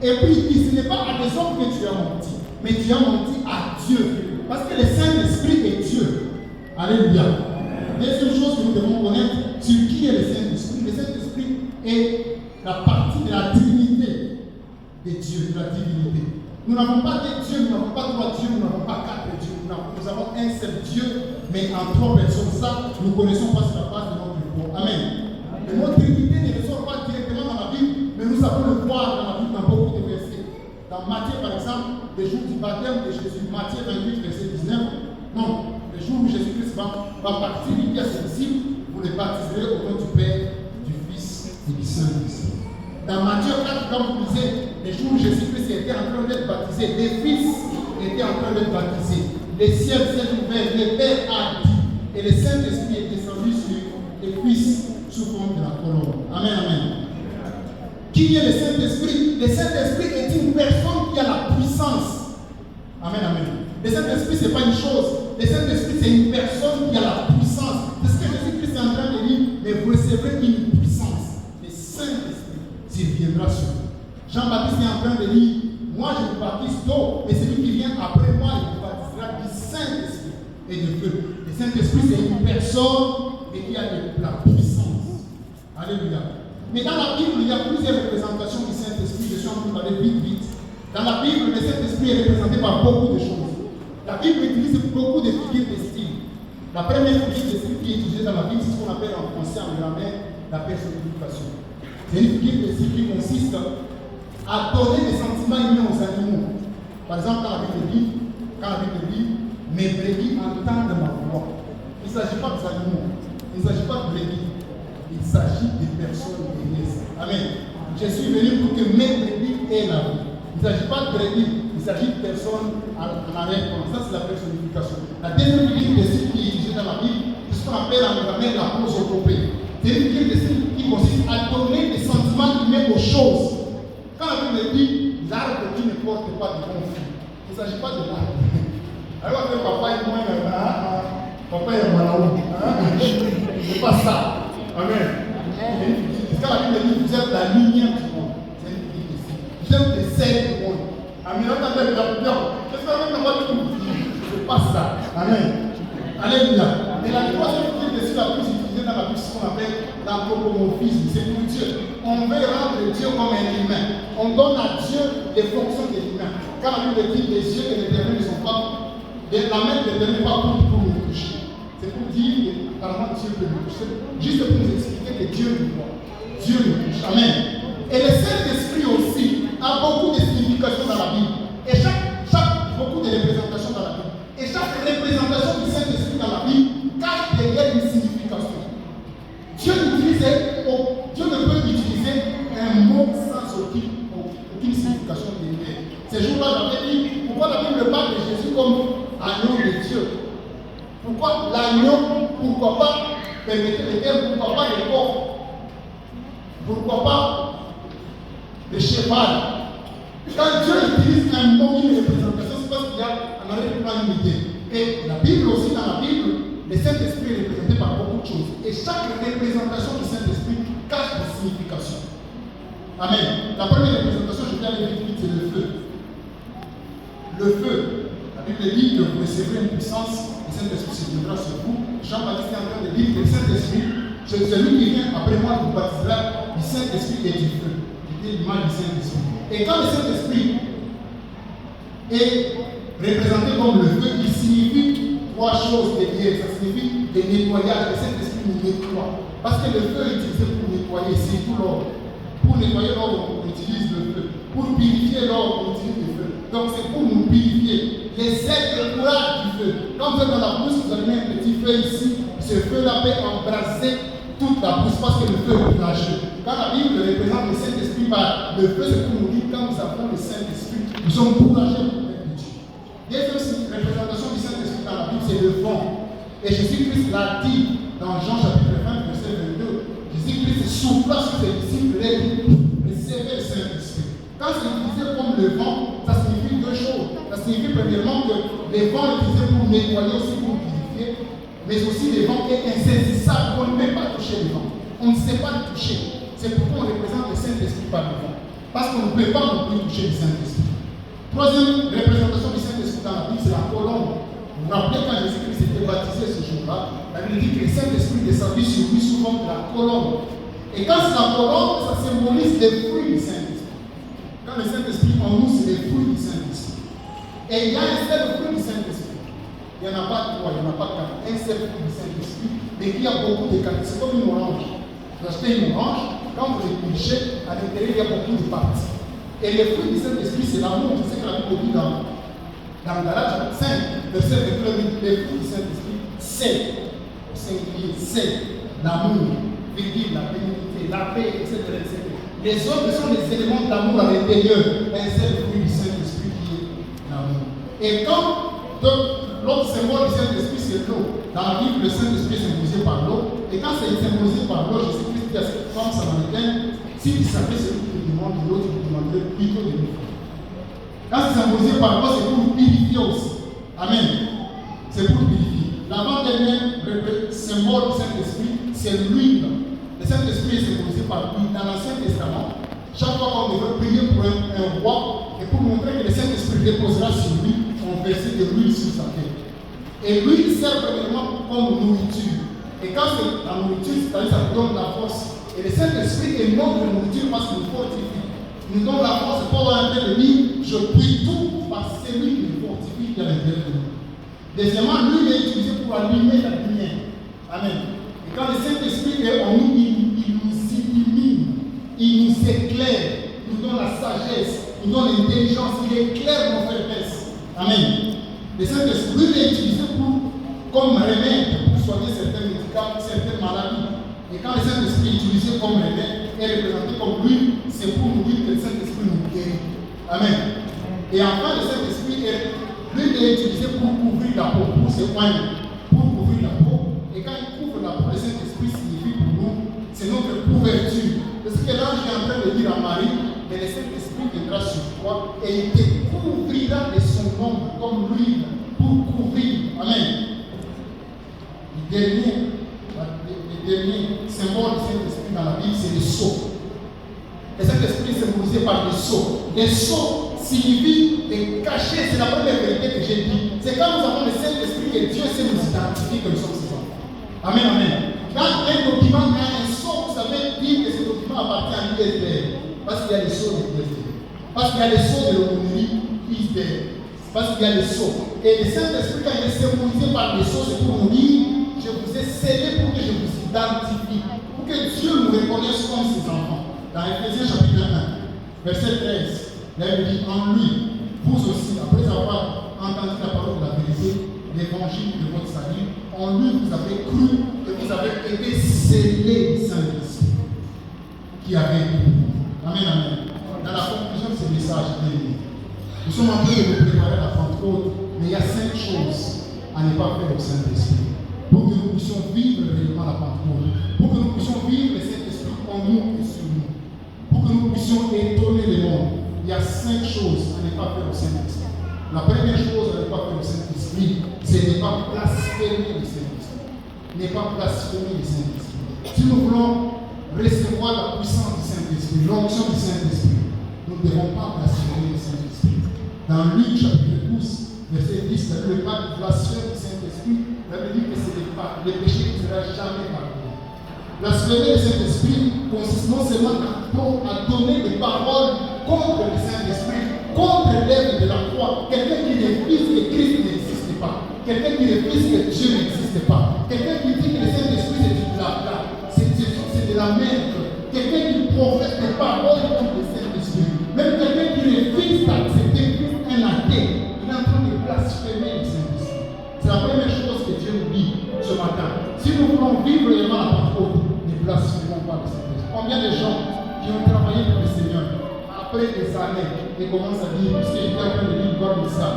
[SPEAKER 1] Et puis il dit, ce n'est pas à des hommes que tu as menti, mais tu as menti à Dieu. Parce que le Saint-Esprit est Dieu. Alléluia. Deuxième chose que nous devons connaître sur qui est le Saint-Esprit. Le Saint-Esprit est la partie de la divinité de Dieu, de la divinité. Nous n'avons pas deux dieux, nous n'avons pas trois dieux, nous n'avons pas quatre dieux. Nous avons un seul Dieu, mais en trois personnes. Ça, nous ne connaissons pas sur la base de notre foi. Amen. Le mot Trinité ne ressort pas directement dans la Bible, mais nous avons le voir dans la Bible dans beaucoup de versets. Dans Matthieu, par exemple, le jour du baptême de Jésus, Matthieu 28, verset 19, non, le jour où Jésus-Christ va partir, il dit à ses disciples, vous les baptiserez au nom du Père, du Fils et du Saint-Esprit. Dans Matthieu 4, quand vous lisez, le jour où Jésus-Christ était en train d'être baptisé, les fils étaient en train d'être baptisés, les ciels s'est ouvert, le Père a dit, et le Saint-Esprit est descendu sur les fils sous forme de la colombe. Amen, amen. Qui est le Saint-Esprit? Le Saint-Esprit est une personne qui a la puissance. Amen, amen. Le Saint-Esprit, ce n'est pas une chose. Le Saint-Esprit, c'est une personne qui a la puissance. C'est ce que Jésus-Christ est en train de dire. Mais vous recevrez une puissance. Le Saint-Esprit, s'il viendra sur vous. Jean-Baptiste est en train de dire, moi je vous baptise d'eau, mais celui qui vient après moi, il vous baptisera du Saint-Esprit et de feu. Le Saint-Esprit, c'est une personne et qui a de la puissance. Alléluia. Mais dans la Bible, il y a plusieurs représentations du Saint-Esprit. Je suis en train d'aller vite. Dans la Bible, le Saint-Esprit est représenté par beaucoup de choses. La Bible utilise beaucoup de figures de style. La première figure de style qui est utilisée dans la Bible, c'est ce qu'on appelle en français, en grammaire, la personnification. C'est une figure de style qui consiste à donner des sentiments humains aux animaux. Par exemple, quand la Bible dit, mes brebis entendent ma voix. Il ne s'agit pas des animaux. Il ne s'agit pas de brebis. Il s'agit des personnes aimées. Amen. Je suis venu pour que mes brebis aient la vie. Il ne s'agit pas de brebis. Il s'agit de personnes en arrière-plan. Ça, c'est la personnification. La deuxième figure de style qui est utilisée dans la Bible, c'est ce qu'on appelle en grammaire la prosopopée. C'est une figure de style qui consiste à donner des sentiments humains aux choses. Quand la Bible dit l'arbre qui ne porte pas de bons fruits, il ne s'agit pas de l'arbre. Alors, papa est moins papa est malaou. C'est pas ça. Amen. Quand la Bible dit vous êtes la lumière du monde, c'est une figure de style. Vous êtes le sel du monde. Amen. Qu'est-ce que vous avez dit? C'est pas ça. Amen. Alléluia. Et la troisième figure de style la plus utilisée dans la Bible, c'est ce qu'on appelle l'anthropomorphisme. C'est pour Dieu. On veut rendre Dieu comme un humain. On donne à Dieu les fonctions de l'humain. Quand la Bible dit les yeux et l'éternel ne sont pas La main de l'Éternel n'est pas pour nous toucher. C'est pour dire que apparemment Dieu peut nous toucher. Juste pour nous expliquer que Dieu nous voit. Dieu nous touche. Amen. Et le Saint-Esprit aussi a beaucoup de significations dans la Bible. Et beaucoup de représentations dans la Bible. Et chaque représentation du Saint-Esprit dans la Bible cache derrière une signification. Dieu ne peut utiliser un mot sans aucune signification derrière. Ces jours-là, j'avais dit pourquoi la Bible parle de Jésus comme agneau de Dieu. Pourquoi l'agneau? Pourquoi pas, permettez le terme, pourquoi pas le corps? Pourquoi pas le cheval? Quand Dieu utilise un mot, une représentation, c'est parce qu'il y a en arrière-plan une idée. Et la Bible aussi, dans la Bible, le Saint-Esprit est représenté par beaucoup de choses. Et chaque représentation du Saint-Esprit cache des significations. Amen. La première représentation, je vais aller vite, c'est le feu. Le feu. La Bible dit que vous recevrez une puissance, le Saint-Esprit se viendra sur vous. Jean-Baptiste est en train de dire que le Saint-Esprit, celui qui vient après moi vous baptisera du Saint-Esprit et du feu. C'était l'image du Saint-Esprit. Et quand le Saint-Esprit est représenté comme le feu, il signifie trois choses derrière. Ça signifie le nettoyage. Le Saint-Esprit nous nettoie. Parce que le feu est utilisé pour nettoyer, c'est tout l'or. Pour nettoyer l'or, on utilise le feu. Pour purifier l'or, on utilise le feu. Donc c'est pour nous purifier. Les ailes de courage du feu. Quand vous êtes dans la brousse, vous allumez un petit feu ici. Ce feu-là peut embraser toute la brousse parce que le feu est courageux. Quand la Bible représente le Saint-Esprit par le feu, c'est pour nous dire quand nous avons le Saint-Esprit, nous sommes courageux pour être de Dieu. Deuxième représentation du Saint-Esprit dans la Bible, c'est le vent. Et Jésus-Christ l'a dit dans Jean chapitre 20, verset 22. Jésus-Christ souffla sur ses disciples et dit, recevez le Saint-Esprit. Quand c'est utilisé comme le vent, ça signifie deux choses. Ça signifie premièrement que le vent est utilisé pour nettoyer, aussi pour purifier, mais aussi le vent est insaisissable, on ne peut pas toucher le vent. On ne sait pas le toucher. C'est pourquoi on représente le Saint-Esprit par le vent. Parce qu'on ne peut pas non plus toucher le Saint-Esprit. Troisième représentation du Saint-Esprit dans la Bible, c'est la colombe. Vous vous rappelez quand Jésus-Christ était baptisé ce jour-là, la Bible dit que le Saint-Esprit descendit sur lui sous forme de la colombe. Et quand c'est la colombe, ça symbolise les fruits du Saint-Esprit. Quand le Saint-Esprit en nous, c'est les fruits du Saint-Esprit. Et il y a un seul fruit du Saint-Esprit. Il n'y en a pas trois, il n'y en a pas quatre. Un seul fruit du Saint-Esprit, mais qui a beaucoup de qualités. C'est comme une orange. Vous achetez une orange, quand vous l'épluchez, à l'intérieur, il y a beaucoup de parties. Et le fruit du Saint-Esprit, c'est l'amour. C'est ce que la Bible dit dans Galates 5, verset 22, les fruits du Saint-Esprit, c'est, au singulier, c'est l'amour, la bénédiction, la paix, etc., etc. Les autres sont les éléments d'amour à l'intérieur. Un seul fruit du Saint-Esprit qui est l'amour. Et quand l'autre symbole du Saint-Esprit, c'est l'eau. Dans la Bible, le Saint-Esprit est symbolisé par l'eau. Et quand c'est symbolisé par l'eau, Jésus-Christ dit à cette femme samaritaine, si tu savais ce que tu demandes de l'eau, tu me demanderais plutôt de l'eau. Quand c'est symbolisé par l'eau, c'est pour purifier aussi. Amen. C'est pour purifier. L'avant-dernier symbole du Saint-Esprit, c'est l'huile. Le Saint-Esprit est symbolisé par l'huile. Dans l'Ancien Testament, chaque fois qu'on devait prier pour un roi, et pour montrer que le Saint-Esprit déposera sur lui, on versait de l'huile sur sa tête. Et l'huile sert premièrement comme nourriture. Et quand c'est la nourriture, c'est-à-dire ça nous donne la force. Et le Saint-Esprit est notre nourriture parce qu'il nous fortifie. Il nous donne la force. Paul est en train de dire, je prie tout parce que c'est lui qui nous fortifie qui est à l'intérieur de nous. Deuxièmement, l'huile est utilisée pour allumer la lumière. Amen. Et quand le Saint-Esprit est en nous, il nous illumine, il nous éclaire, il nous donne la sagesse, il nous donne l'intelligence, il éclaire nos faiblesses. Amen. Le Saint-Esprit est utilisé comme remède pour soigner certains médicaments, certaines maladies. Et quand le Saint-Esprit est utilisé comme remède, est représenté comme l'huile, c'est pour nous dire que le Saint-Esprit nous guérit. Amen. Et enfin, le Saint-Esprit l'huile est utilisée pour couvrir la peau, pour se oindre, pour couvrir la peau. Et quand il couvre la peau, le Saint-Esprit signifie pour nous, c'est notre couverture. C'est ce que l'ange est en train de dire à Marie, mais le Saint-Esprit viendra sur toi et il te couvrira de son ombre comme l'huile pour couvrir. Amen. Le dernier symbole du Saint-Esprit dans la Bible, c'est le sceau. Le Saint-Esprit est symbolisé par le sceau. Le sceau signifie de cacher, c'est la première vérité que j'ai dit. C'est quand nous avons le Saint-Esprit que Dieu sait nous identifier que nous sommes ses enfants. Amen, amen. Quand un document a un sceau, vous savez dire que ce document appartient à l'ISDR. Parce qu'il y a le sceau de l'ISDR. Parce qu'il y a le sceau de l'aumônerie ISDR. Parce qu'il y a le sceau. Et le Saint-Esprit, quand il est symbolisé par des choses, c'est pour nous dire, je vous ai scellé pour que je vous identifie, pour que Dieu nous reconnaisse comme ses enfants. Dans Éphésiens chapitre 1, verset 13, là il dit, en lui, vous aussi, après avoir entendu la parole de la vérité, l'évangile de votre salut, en lui vous avez cru et vous avez été scellés du Saint-Esprit qui avait été pour vous. Amen, amen. Dans la conclusion de ce message, nous sommes en train de nous préparer à la Pentecôte, mais il y a 5 choses à ne pas faire au Saint-Esprit pour que nous puissions vivre réellement la Pentecôte, pour que nous puissions vivre le Saint-Esprit en nous et sur nous, pour que nous puissions étonner le monde. Il y a 5 choses à ne pas faire au Saint-Esprit. La première chose à ne pas faire au Saint-Esprit, c'est ne pas blasphémer le Saint-Esprit. Ne pas blasphémer le Saint-Esprit. Si nous voulons recevoir la puissance du Saint-Esprit, l'onction du Saint-Esprit, nous ne devons pas blasphémer le Saint-Esprit. Dans Luc chapitre 12, verset 10, le pas de blasphème du Saint-Esprit, la Bible dit que c'est le péché qui ne sera jamais pardonné. Blasphémer le Saint-Esprit consiste non seulement à donner des paroles contre le Saint-Esprit, contre l'œuvre de la croix. Quelqu'un qui refuse que Christ n'existe pas. Quelqu'un qui refuse que Dieu n'existe pas. Quelqu'un qui dit que le Saint-Esprit c'est du blabla. C'est de la merde. Quelqu'un qui professe des paroles contre le Saint-Esprit. Même quelqu'un qui refuse d'accepter Christ un athée. Il est en train de blasphémer le Saint-Esprit. C'est la première chose que Dieu nous dit ce matin. Si nous voulons vivre vraiment la Pentecôte, ne blasphémons pas le Saint-Esprit. Combien de gens qui ont travaillé pour le Seigneur, après des années, ils commencent à dire, puisqu'il est en train de dire, il doit dire ça,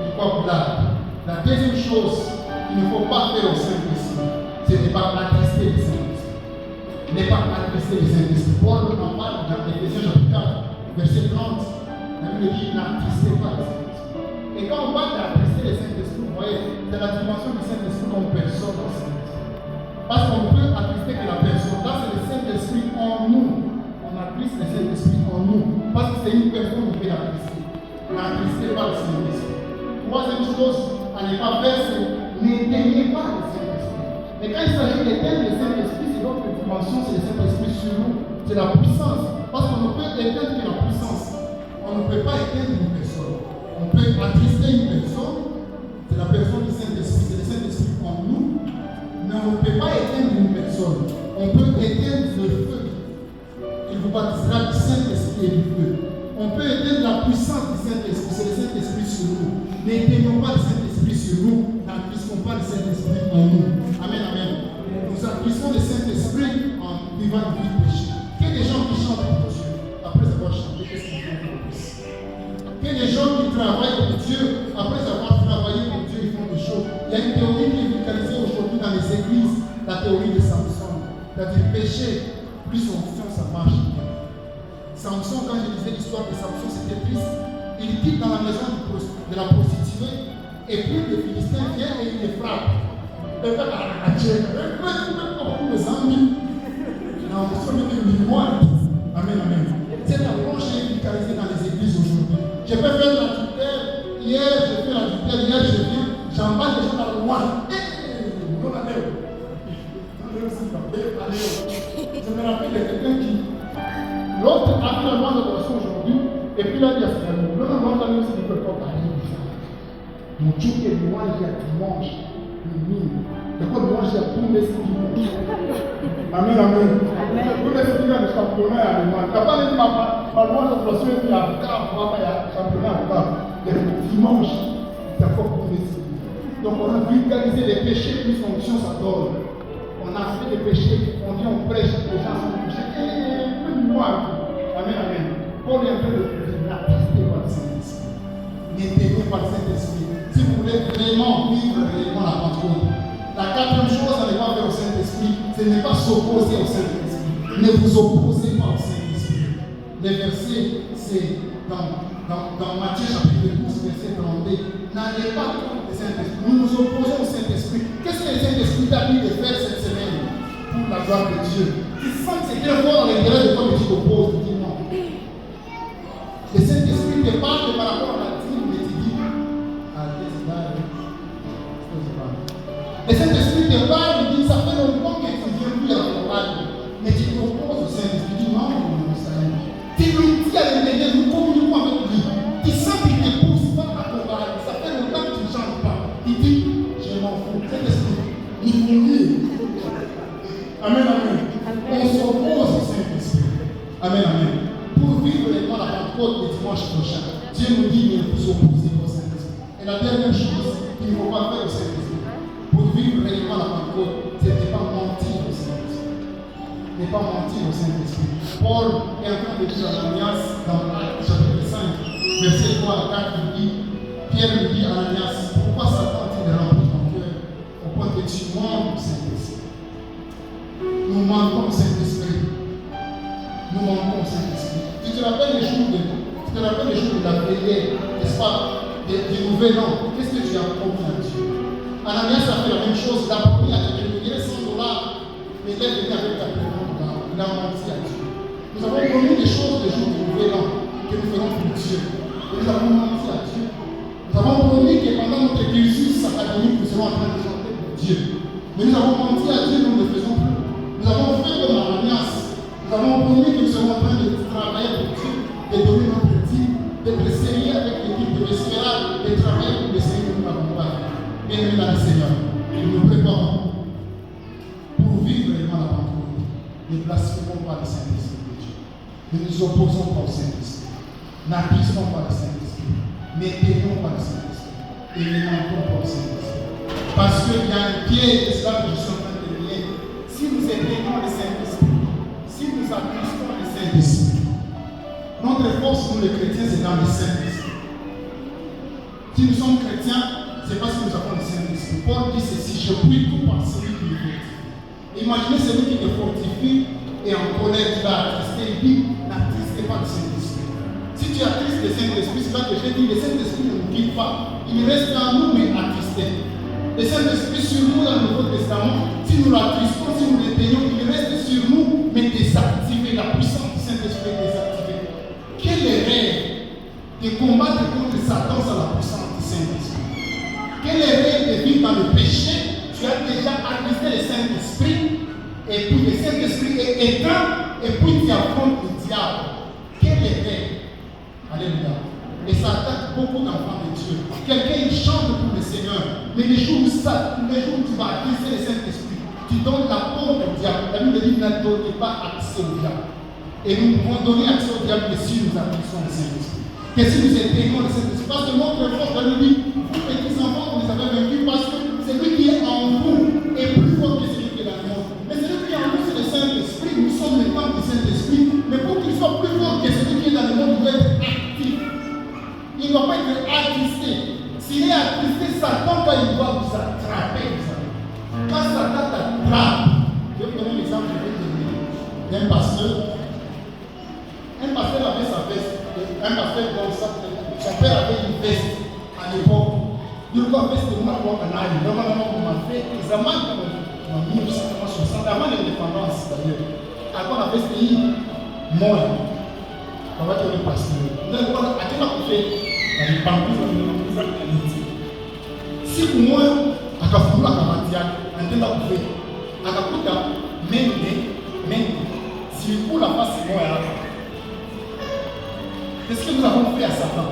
[SPEAKER 1] il doit blague. La deuxième chose qu'il ne faut pas faire au Saint-Esprit, c'est de ne pas attrister le Saint-Esprit. Ne pas attrister le Saint-Esprit. Paul en parle dans Éphésiens chapitre 4, verset 30. La Bible dit, n'attristez pas le Saint-Esprit. Et quand on parle d'attrister le Saint-Esprit, vous voyez, c'est la dimension du Saint-Esprit comme personne dans le Saint-Esprit. Parce qu'on peut attrister que la personne. Là, c'est le Saint-Esprit en nous. On attriste le Saint-Esprit en nous. Parce que c'est une personne qui peut l'attrister. N'attristez pas le Saint-Esprit. Troisième chose à ne pas faire, c'est n'éteignez pas le Saint-Esprit. Mais quand il s'agit d'éteindre le Saint-Esprit, c'est l'autre dimension, c'est le Saint-Esprit sur nous. C'est la puissance. Parce qu'on ne peut éteindre que la puissance. On ne peut pas éteindre une personne. On peut attrister une personne. C'est la personne du Saint-Esprit. C'est le Saint-Esprit en nous. Mais on ne peut pas éteindre une personne. On peut éteindre le feu. Il vous baptisera du Saint-Esprit et du feu. On peut éteindre la puissance du Saint-Esprit. C'est le Saint-Esprit sur nous. N'éteignons pas le Saint-Esprit sur nous. N'attristons pas le Saint-Esprit en nous. Amen, amen. Nous attristons le Saint-Esprit en vivant une vie de péché. Que des gens qui chantent pour Dieu, après avoir chanté, qu'est-ce qu'ils font pour plus? Que des gens qui travaillent pour Dieu, après avoir travaillé pour Dieu, ils font des choses. Il y a une théorie qui est vulgarisée aujourd'hui dans les églises, la théorie de Samson. C'est-à-dire péché, plus on fait, ça marche bien. Samson, quand je lisais l'histoire de Samson, c'était triste. Il quitte dans la maison de la prostituée, et puis le Philistin vient et il les frappe. Et fait à la Dieu. Les amis. Non, nous sommes des mémoires. Amen, amen. Cette approche est vulgarisée dans les églises aujourd'hui. Je peux faire l'adultère. Hier, je fais l'adultère. Hier, je viens. J'embarque les gens dans le roi. Non, allez. Je me rappelle de quelqu'un qui. L'autre a fait la loi d'adoration aujourd'hui, et puis là, il y a ce mot. Non, non, aussi, il ne peut pas parler de ça. Mon Dieu est loin, il y a dimanche, le mille. De quoi dimanche, il y a tous les dimanches. Amen, amen. Tous les dimanches, le championnat est allemand. Tu n'as pas dit ma loi d'adoration, il y a un championnat allemand. Dimanche, d'accord, tous les dimanches. Donc, on a vulgarisé les péchés, plus fonction, ça donne. On a fait des péchés, on dit on prêche, les gens sont touchés. Amen, amen. Paul est en train de dire, n'attristez pas le Saint-Esprit. N'éteignez pas le Saint-Esprit. Si vous voulez vraiment vivre réellement la Pentecôte, la quatrième chose à ne pas faire au Saint-Esprit, c'est ne pas s'opposer au Saint-Esprit. Ne vous opposez pas au Saint-Esprit. Le verset, c'est dans Matthieu chapitre 12, verset 32. N'allez pas contre le Saint-Esprit. Nous nous opposons au Saint-Esprit. Qu'est-ce que le Saint-Esprit t'a dit de faire cette semaine pour la gloire de Dieu? Tu sens que c'est très fort dans l'intérêt de toi, mais tu t'opposes, tu dis non. Le Saint-Esprit te parle par rapport à la dîme, mais tu dis, le Saint-Esprit te parle, il dit, ça fait longtemps que tu viens plus à la chorale, mais tu t'opposes au Saint-Esprit, tu dis non, tu lui dis à l'intérieur, nous communiquons avec lui. Tu sens qu'il te pousse pas à la chorale, ça fait longtemps que tu chantes. Amen, amen. On s'oppose au Saint-Esprit. Amen, amen. Pour vivre réellement la Pentecôte le dimanche prochain, Dieu nous dit de vous opposer au Saint-Esprit. Et la dernière chose qu'il ne faut pas faire au Saint-Esprit, pour vivre réellement la Pentecôte, c'est de ne pas mentir au Saint-Esprit. Ne pas mentir au Saint-Esprit. Paul est en train de dire à Ananias dans Actes chapitre 5, verset 3 à 4, il dit, Pierre lui dit à Ananias, pourquoi Satan a-t-il rempli ton cœur au point que tu mens au Saint-Esprit? Nous mentons au Saint-Esprit. Nous mentons au Saint-Esprit. Tu te rappelles les jours de la prière, n'est-ce pas, des nouvel an? Qu'est-ce que tu as promis à Dieu? Ananias a fait la même chose. Il a promis à Dieu de $100, mais il est venu avec la prévente. Il a menti à Dieu. Nous avons promis des choses le jour du nouvel an que nous ferons pour Dieu. Et nous avons menti à Dieu. Nous avons promis que pendant notre cursus académique, nous serons en train de chanter pour Dieu. Mais nous avons menti à Dieu, nous ne le faisons plus. Nous avons fait comme Ananias. Nous avons promis que nous serons en train de travailler pour Dieu, de donner notre vie, d'être sérieux avec l'équipe de Vespéral, de travailler pour le Seigneur nous accompagne. Bien-aimés dans le Seigneur, nous nous préparons pour vivre réellement la Pentecôte. Ne blasphémons pas le Saint-Esprit de Dieu. Ne nous opposons pas au Saint-Esprit. N'accusons pas le Saint-Esprit. N'éteignons pas le Saint-Esprit. Et ne mentons pas au Saint-Esprit. Parce qu'il y a un piège, c'est cela que je suis en train de lier. Si nous éteignons le Saint-Esprit, si nous accusons le Saint-Esprit, notre force, nous les chrétiens, c'est dans le Saint-Esprit. Si nous sommes chrétiens, c'est parce que nous avons le Saint-Esprit. Paul dit ceci, je prie tout par celui qui me fortifie. Imaginez celui qui te fortifie et en colère tu vas attrister. Il dit, n'attristez pas le Saint-Esprit. Si tu attristes le Saint-Esprit, c'est là que j'ai dit, le Saint-Esprit ne nous quitte pas. Il reste en nous, mais attristé. Le Saint-Esprit sur nous dans le Nouveau Testament, si nous l'attristons, si nous l'éteignons, il reste sur nous, mais désactivé. La puissance du Saint-Esprit est désactivée. Quelle erreur de combattre contre Satan sans la puissance du Saint-Esprit? Quelle erreur de vivre dans le péché? Tu as déjà attristé le Saint-Esprit, et puis le Saint-Esprit est éteint, et puis tu affrontes le diable. Quelle erreur! Alléluia. Et ça attaque beaucoup d'enfants de Dieu. Quelqu'un il chante pour le Seigneur, mais les jours où tu vas attrister le Saint-Esprit, tu donnes la porte au diable. La Bible dit, ne donnez pas accès au diable. Et nous pouvons donner accès au diable que si nous attristons le Saint-Esprit. Que si nous éteignons le Saint-Esprit. Parce que notre force, on nous dit, vous petits enfants, vous les avez vaincus parce que celui qui est en vous est plus fort que celui qui est dans le monde. Mais celui qui est en nous, c'est le Saint-Esprit. Nous sommes le temple du Saint-Esprit. Mais pour qu'il soit plus fort que celui qui est dans le monde, il doit être actif. Il ne doit pas être attristé. S'il est attristé, Satan, quand il doit vous attraper, vous savez. Quand Satan t'attrape, je vais vous donner l'exemple, je vais te dire. Il y a un pasteur avait sa veste. Un pasteur dans son père avait une veste à l'époque. Il y a une veste de moi pour un an. Normalement, on m'a fait examen en 1960, avant l'indépendance d'ailleurs. Avant la veste, moi, on va dire le pasteur. Nous allons à quel moment fait les bambous, si pour moi, à Kafoula, à Kamatia, à quel moment fait à Kakuta, même, si pour la face, c'est moi. Qu'est-ce que nous avons fait à Satan?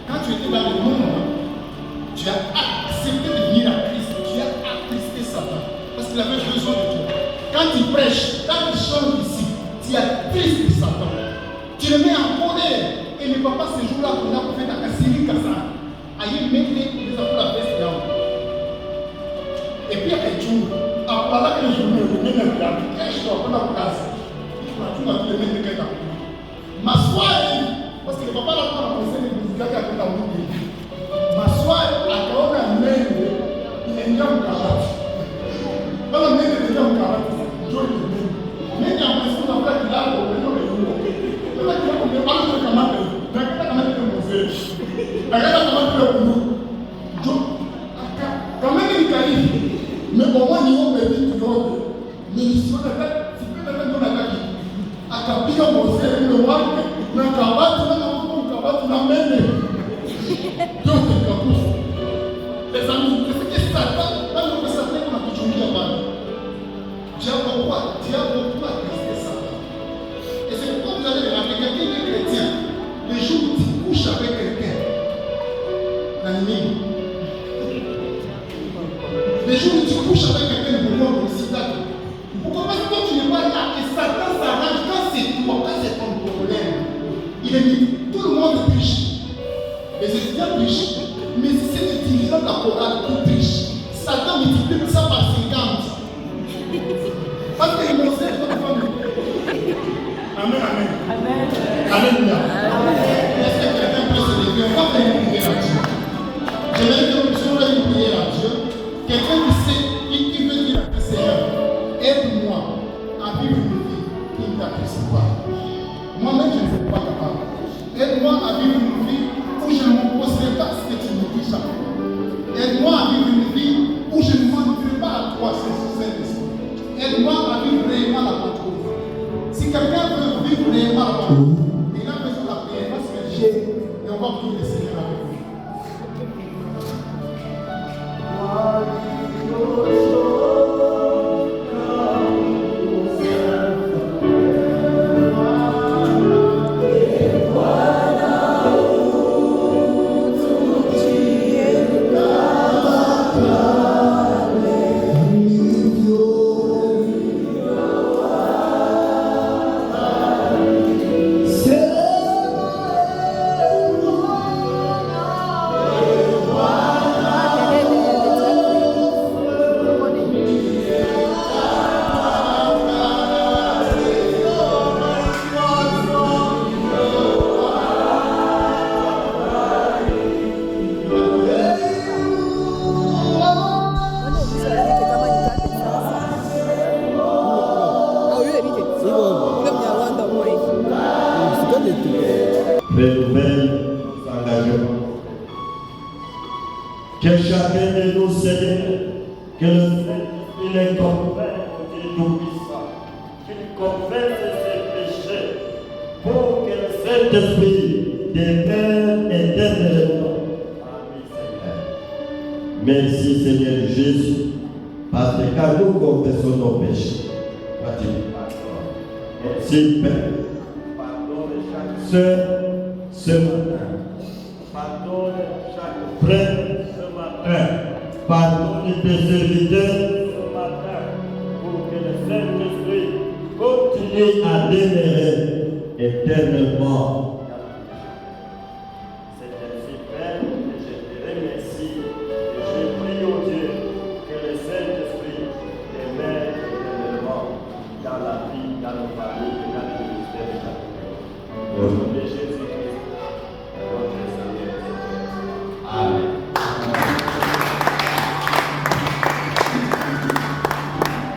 [SPEAKER 1] Quand tu étais dans le monde, tu as accepté de venir à Christ, tu as attristé Satan, parce qu'il avait besoin de toi. Quand il prêche, quand il chante ici, tu attristes Satan. Tu le mets en colère. Et le papa, ce jour-là, on a fait la Kassiri Kassa. Aïe, mettez les enfants la veste là. Et puis, après tout, après que je me mets dans le cadre, je dois prendre la place. Il faut tout le mettre dans le cadre. M'asseoir. Parce que le papa n'a pas pensé les musiques à côté de la m'asseoir à quand on même, il est bien au carotte. Quand on met les gens au carotte, je le mets. Mais il y a un peu de temps qu'il a au milieu de nous. Il y a un peu de temps qu'il a au milieu de nous. Il y a un peu de temps qu'il a au milieu de nous. Quand même, il arrive. Mais pour moi, il va me dire que mais il se fait, c'est plus de temps qu'on a dit. À Capilla, mon frère, le roi, na kabati na mene. Donc les amis, c'est que Satan, quand on Satan on a toujours mal. Diable pourquoi tester Satan. Et c'est pourquoi vous allez le rappeler, quelqu'un qui est chrétien, les jours où tu couches avec quelqu'un, l'ennemi. Les jours où tu couches avec quelqu'un, le bonheur, le sida. Pourquoi? Parce que Il est dit, tout le monde triche. Les étudiants trichent, mais si c'est les dirigeants de la chorale qui trichent, Satan multiplie ça par 50. Parce que les Moselle, Amen, amen. Amen. Alléluia. Est-ce que quelqu'un peut se lever? On va faire une prière à Dieu. J'aimerais que nous puissions faire une prière à Dieu. Quelqu'un qui sait, qui veut dire à Seigneur, aide-moi à vivre une vie qui ne t'apprécie pas. Moi-même, je ne suis pas capable. Aide-moi à vivre une vie où je ne m'opposerai pas à ce que tu me dis chaque fois. Aide-moi à vivre une vie où je ne mentirai pas à toi, Saint-Esprit. Aide-moi à vivre réellement la Pentecôte. Si quelqu'un veut vivre réellement la Pentecôte, il a besoin de la prière parce que j'ai, et on va prier le Seigneur avec vous.
[SPEAKER 2] Que chacun de nous, Seigneur, que le Saint-Esprit les convainc qu'il est tout-puissant, qu'il convainc de ses péchés, pour que le Saint-Esprit demeure éternellement. Amen, Seigneur. Merci, Seigneur Jésus, parce que quand nous confessons nos péchés, tu nous pardonnes. Merci, Père. Pardonne chaque soeur ce matin. Pardonne chaque frère. Pardonne tes serviteurs ce matin pour que le Saint-Esprit continue à demeurer éternellement